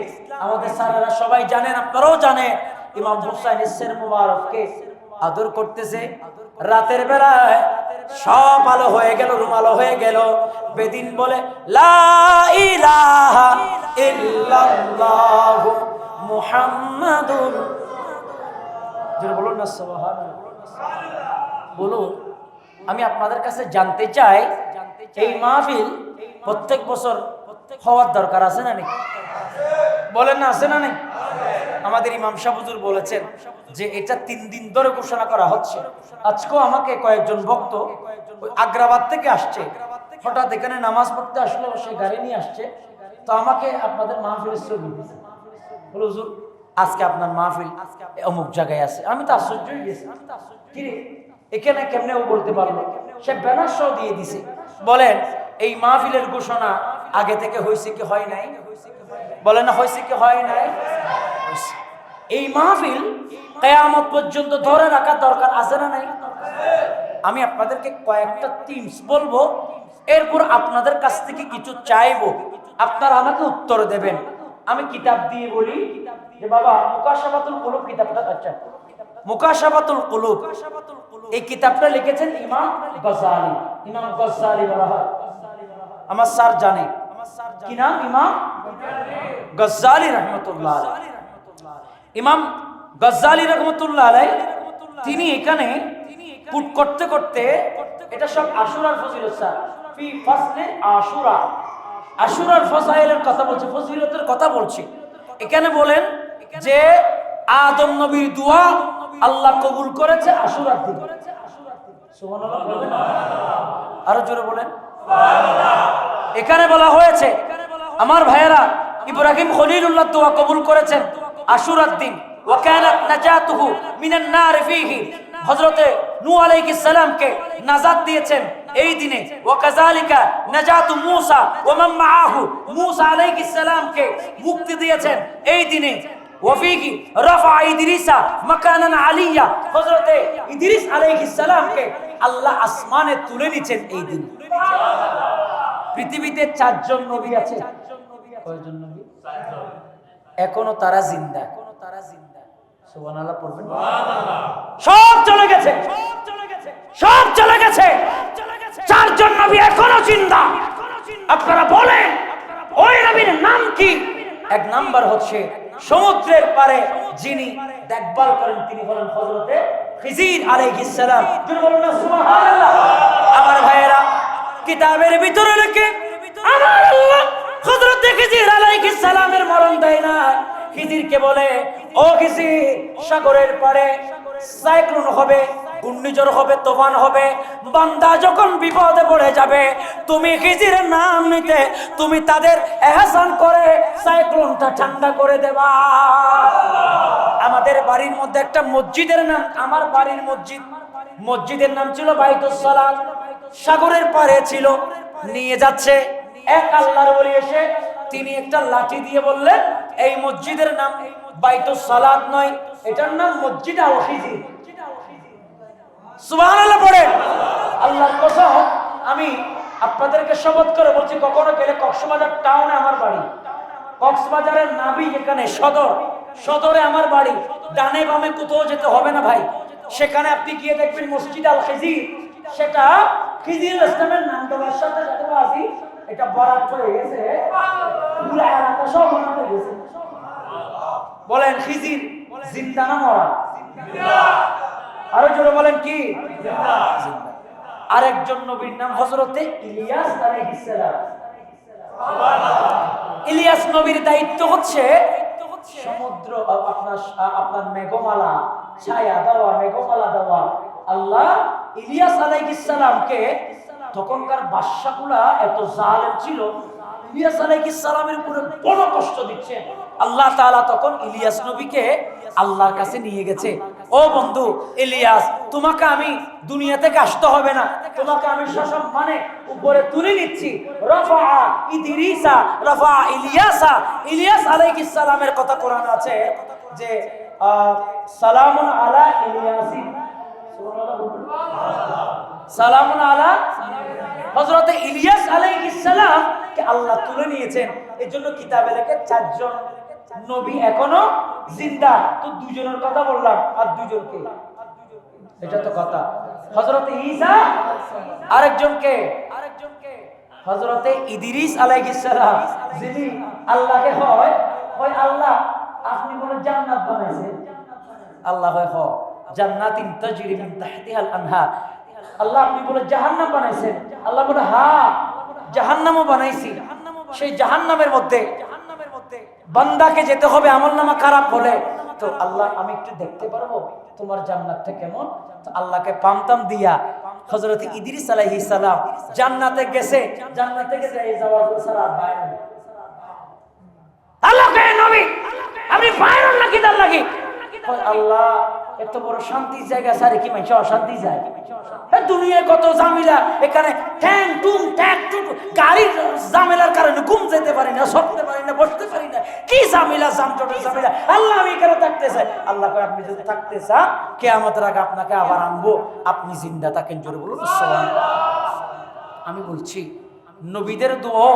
আমাদের স্যারেরা সবাই জানেন, আপনারাও জানেন, ইমাম হুসাইনের সের মুবারককে আদর করতেছে। রাতের বেলায় সব আলো হয়ে গেল, রুম আলো হয়ে গেল। বেদিন বলে লা ইলাহা ইল্লাল্লাহ মুহাম্মাদুর, যারা বলুন না সুবহানাল্লাহ, বলুন। আমি আপনাদের কাছে জানতে চাই, এই মাহফিল প্রত্যেক বছর হওয়ার দরকার আছে না নেই? বলেন না, আছে না নেই? আমাদের ইমাম সাহেব হুজুর বলেছেন যে এটা 3 দিন ধরে ঘোষণা করা হচ্ছে। আজকেও আমাকে কয়েকজন ভক্ত আগ্রাবাদ থেকে আসছে, হঠাৎ এখানে নামাজ পড়তে আসলো, সে গাড়ি নিয়ে আসছে, তো আমাকে আপনাদের মাহফিলের ছবি দিয়েছে, বলে হুজুর আজকে আপনার মাহফিল অমুক জায়গায় আছে। আমি তো আশ্চর্য হয়ে গেছি, কিরে এখানে কেমনে ও বলতে পারলো? সে ব্যানার সহ দিয়ে দিছে। বলেন এই মাহফিলের ঘোষণা আগে থেকে হয়েছে কি হয় নাই? বলেন না, হয়েছে কি হয় নাই? এই মাহফিল কিয়ামত পর্যন্ত ধরে রাখার দরকার আছে না নাই? আমি আপনাদেরকে কয়েকটা টিপস বলবো, এরপর আপনাদের কাছ থেকে কিছু চাইবো, আপনারা আমাকে উত্তর দেবেন। আমি কিতাব দিয়ে বলি যে বাবা মুকাশাফাতুল কুলুব কিতাবটা, আচ্ছা মুকাশাফাতুল কুলুব এই কিতাবটা লিখেছেন ইমাম গজ্জালি। ইমাম গজ্জালি বলা হয়, আমার স্যার জানে কি নাম? ইমাম গজ্জালি রাহমাতুল্লাহ আলাইহি। ইমাম গজ্জালি রাহমাতুল্লাহ আলাইহি তিনি এখানে পুট করতে করতে, এটা সব আশুরার ফজিলত, স্যার ফি ফাসলে আশুরা, আশুরার ফজাইলের কথা বলছে, ফজিলতের কথা বলছে। এখানে বলেন যে আদম নবীর দোয়া আল্লাহ কবুল করেছে আশুরার দিন। সুবহানাল্লাহ বলেন, আরো জোরে বলেন সুবহানাল্লাহ। এখানে বলা হয়েছে আমার ভাইয়েরা, ইব্রাহিম খলিলুল্লাহ দোয়া কবুল করেছেন আশুরার দিন। ওয়া কানাত নাজাতুহু মিনান নার ফীহি, হযরতে নূহ আলাইহিস সালামকে নাজাত দিয়েছেন এই দিনে। ওয়া কাযালিকা নাজাতু মূসা ওয়া মান মাআহু, মূসা আলাইহিস সালামকে মুক্তি দিয়েছেন এই দিনে। ওয়া ফীহি রাফা ইদ্রিসা মাকানান আলিয়া, হযরতে ইদ্রিস আলাইহিস সালামকে আল্লাহ আসমানে তুলে নিয়েছেন এই দিনে। পৃথিবীতে 4 জন নবী আছে। কয়জন নবী? 4 জন। এখনো তারা জিন্দা। সুবহানাল্লাহ পড়বেন। সব চলে গেছে, সব চলে গেছে। 4 জন নবী এখনো জিন্দা। আপনারা বলেন ওই নবীর নাম কি? এক নাম্বার হচ্ছে সমুদ্রের পারে যিনি দেখভাল করেন, তিনি হলেন হযরতে খিজির আলাইহিস সালাম। তিনি বলেন না সুবহানাল্লাহ। আমার ভাইয়েরা, কিতাবের ভিতরে লেখে আমার আল্লাহ হযরতে খিজির আলাইহিস সালামের মরণ দেয় না। খিজিরকে বলে, ও খিজির, সাগরের পারে সাইক্লোন হবে, ঘূর্ণিঝড় হবে, তুফান হবে, বান্দা যখন বিপদে পড়ে যাবে, তুমি খিজিরের নাম নিতে, তুমি তাদের এহসান করে সাইক্লোনটা ঠান্ডা করে দেবা। আমাদের বাড়ির মধ্যে একটা মসজিদের নাম, আমার বাড়ির মসজিদ, মসজিদের নাম ছিল বাইতুস সালাত। সাগরের পারে ছিল, নিয়ে যাচ্ছে এক আল্লাহর ওলি এসে, তিনি একটা লাঠি দিয়ে বললেন এই মসজিদের নাম বাইতুস সালাত নয়, এটার নাম মসজিদ আল খিজির। সুবহানাল্লাহ পড়েন। আল্লাহর কসম, আমি আপনাদেরকে শপথ করে বলছি, কখনো গেলে কক্সবাজার টাউনে আমার বাড়ি, কক্সবাজারের নাবি যেখানে সদর, সদরে আমার বাড়ি, ডানে বামে কোথাও যেতে হবে না ভাই। সেখানে আপনি গিয়ে দেখবেন মসজিদ আল খিজির, সেটা খিজির ইসলামের নাম দেওয়ার সাথে সাথে আসি, এটা বরাত হয়ে গেছে, পুরো এলাকা সব বানাতে গেছে। বলেন খিজির জিন্দা না মরা? আরো জোরে বলেন কি? জিন্দা। আরেকজন নবীর নাম হযরতে ইলিয়াস আলাইহিস সালাম। ইলিয়াস নবীর দায়িত্ব হচ্ছে সমুদ্র আপনার মেঘমালা ছায়া দেওয়া, মেঘমালা দেওয়া। আল্লাহ ইলিয়াস আলাইহিস সালামকে তখনকার বাদশাগুলা এত জালেম ছিল, ইলিয়াস আলাইহিস সালামের উপরে বড় কষ্ট দিচ্ছে। আল্লাহ তাআলা তখন ইলিয়াস নবীকে আল্লাহর কাছে নিয়ে গেছে। ও বন্ধু ইলিয়াস, তোমাকে আমি দুনিয়া থেকে আসতে হবে না, তোমাকে আমি সসম্মানে উপরে তুলে নিচ্ছি। রাফা ইদ্রিসা রাফা ইলিয়াসা, ইলিয়াস আলাইহিস সালামের কথা কোরআনে আছে যে সালামুন আলা ইলিয়াসিন, সালামুন আলা হযরত ইলিয়াস আলাইহিস সালাম কে আল্লাহ তুলে নিয়েছেন। এজন্য কিতাবে লেখে 4 জন নবী এখনো জিন্দা। তো দুজনের কথা বললাম, আর দুজনকে, এটা তো কথা। হযরত ঈসা, আরেকজনকে হযরত ইদ্রিস আলাইহিস সালাম, যিনি আল্লাহকে হয় আল্লাহ আপনি বলে জান্নাত বানাইছেন, আল্লাহ হয় জান্নাতিন তাজরি মিন তাহতিহাল আনহার। আল্লাহ আপনি বলে জাহান্নাম বানাইছেন, আল্লাহ বলে হ্যাঁ জাহান্নামও বানাইছি। সেই জাহান্নামের মধ্যে বান্দাকে যেতে হবে আমলনামা খারাপ হলে। তো আল্লাহ আমি একটু দেখতে পারবো তোমার জান্নাতটা কেমন? তো আল্লাহকে পামতাম দিয়া হযরত ইদ্রিস আলাইহিস সালাম জান্নাতে গেছে। জান্নাতে গেছে এই যাওয়ার পর সারা বাইরে আল্লাহকে নবী আপনি বাইরে নাকি দাল লাগি আল্লাহ এত বড় শান্তির জায়গা সারে কি মানুষ অশান্তি যায়? দুনিয়ায় কত ঝামেলা, এখানে ঠ্যাং টুম ট্যাক টুম গাড়ির ঝামেলার কারণে ঘুম যেতে পারি না, সরতে পারি না, বসতে পারি না, কি ঝামেলা জামজটের ঝামেলা। আল্লাহ আমি এখানে থাকতে চাই। আল্লাহ কয় আপনি যদি থাকতে চান কিয়ামতের আগে আপনাকে আবার আনবো, আপনি জিন্দা থাকেন। জোরে বলুন সুবহানাল্লাহ। আমি বলছি নবীদের দোয়া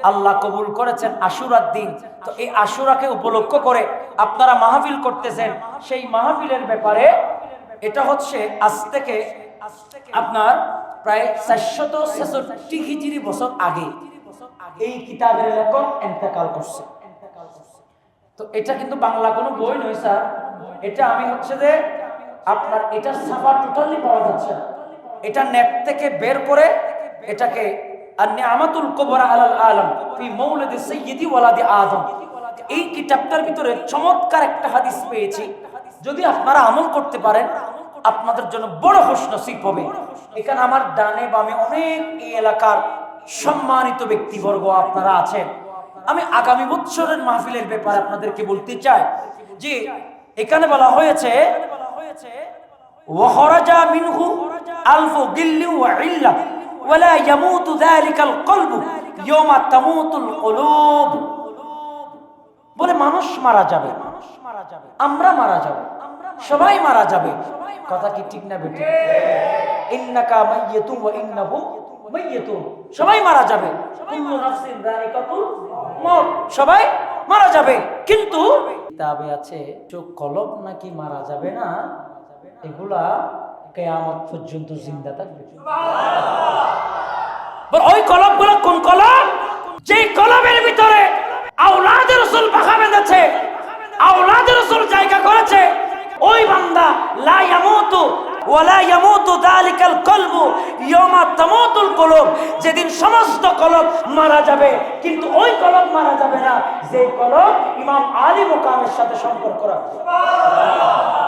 আল্লাহ কবুল করেছেন আশুরার দিন। তো এই আশুরাকে উপলক্ষ করে আপনারা মাহফিল করতেছেন। সেই মাহফিলের ব্যাপারে এটা হচ্ছে আজ থেকে আপনার প্রায় 466 হিজরি বছর আগে এই কিতাবের লেখক ইন্তেকাল করছে। তো এটা কিন্তু বাংলা কোনো বই নয় স্যার, এটা আমি হচ্ছে যে আপনার এটা ছাপা টোটালি পাওয়া যাচ্ছে না। এটা নেট থেকে বের করে এটাকে আন-নি'মাতুল কুবরা আলাল আলম ফি মাওলিদি সাইয়্যিদি ওয়ালাদি আদম, এই কিতাবটার ভিতরে চমৎকার একটা হাদিস পেয়েছি। যদি আপনারা আমল করতে পারেন আপনাদের জন্য বড় খুশনসিব হবে। এখানে আমার ডানে বামে অনেক এই এলাকার সম্মানিত ব্যক্তিবর্গ আপনারা আছেন। আমি আগামী বছরের মাহফিলের ব্যাপারে আপনাদেরকে বলতে চাই যে এখানে বলা হয়েছে ওয়া খরাজা মিনহু আলফু গিল্লি ওয়া ইল্লা ওয়ালা ইয়ামুতু যালিকাল কলবু ইয়াওমা তামুতুল কুলুব। বলে মানুষ মারা যাবে, আমরা মারা যাব, সবাই মারা যাবে। কথা কি ঠিক না বেটি? ইন্নাকা মাইয়িতুন ওয়া ইন্নাহু মাইয়িতুন, সবাই মারা যাবে। কুল্লু নাফসিন যায়িকাতুল মউত, সবাই মারা যাবে। কিন্তু কিতাবে আছে চোখ কলব নাকি মারা যাবে না, এগুলা কিয়ামত পর্যন্ত জিন্দা থাকবে। সুবহানাল্লাহ। ওই কলবগুলো কোন কলব? যে কলবের ভিতরে আওলাদে রাসূল পাখা বেঁধেছে, আওলাদে রাসূল জায়গা করেছে, ওই বান্দা লা ইয়ামুতু ওয়ালা ইয়ামুতু যালিকাল কলবু ইয়াওমা তামুতুল কুলুব। যেদিন সমস্ত কলব মারা যাবে, কিন্তু ওই কলব মারা যাবে না যে কলব ইমাম আলী মুকামের সাথে সম্পর্ক রাখে। সুবহানাল্লাহ।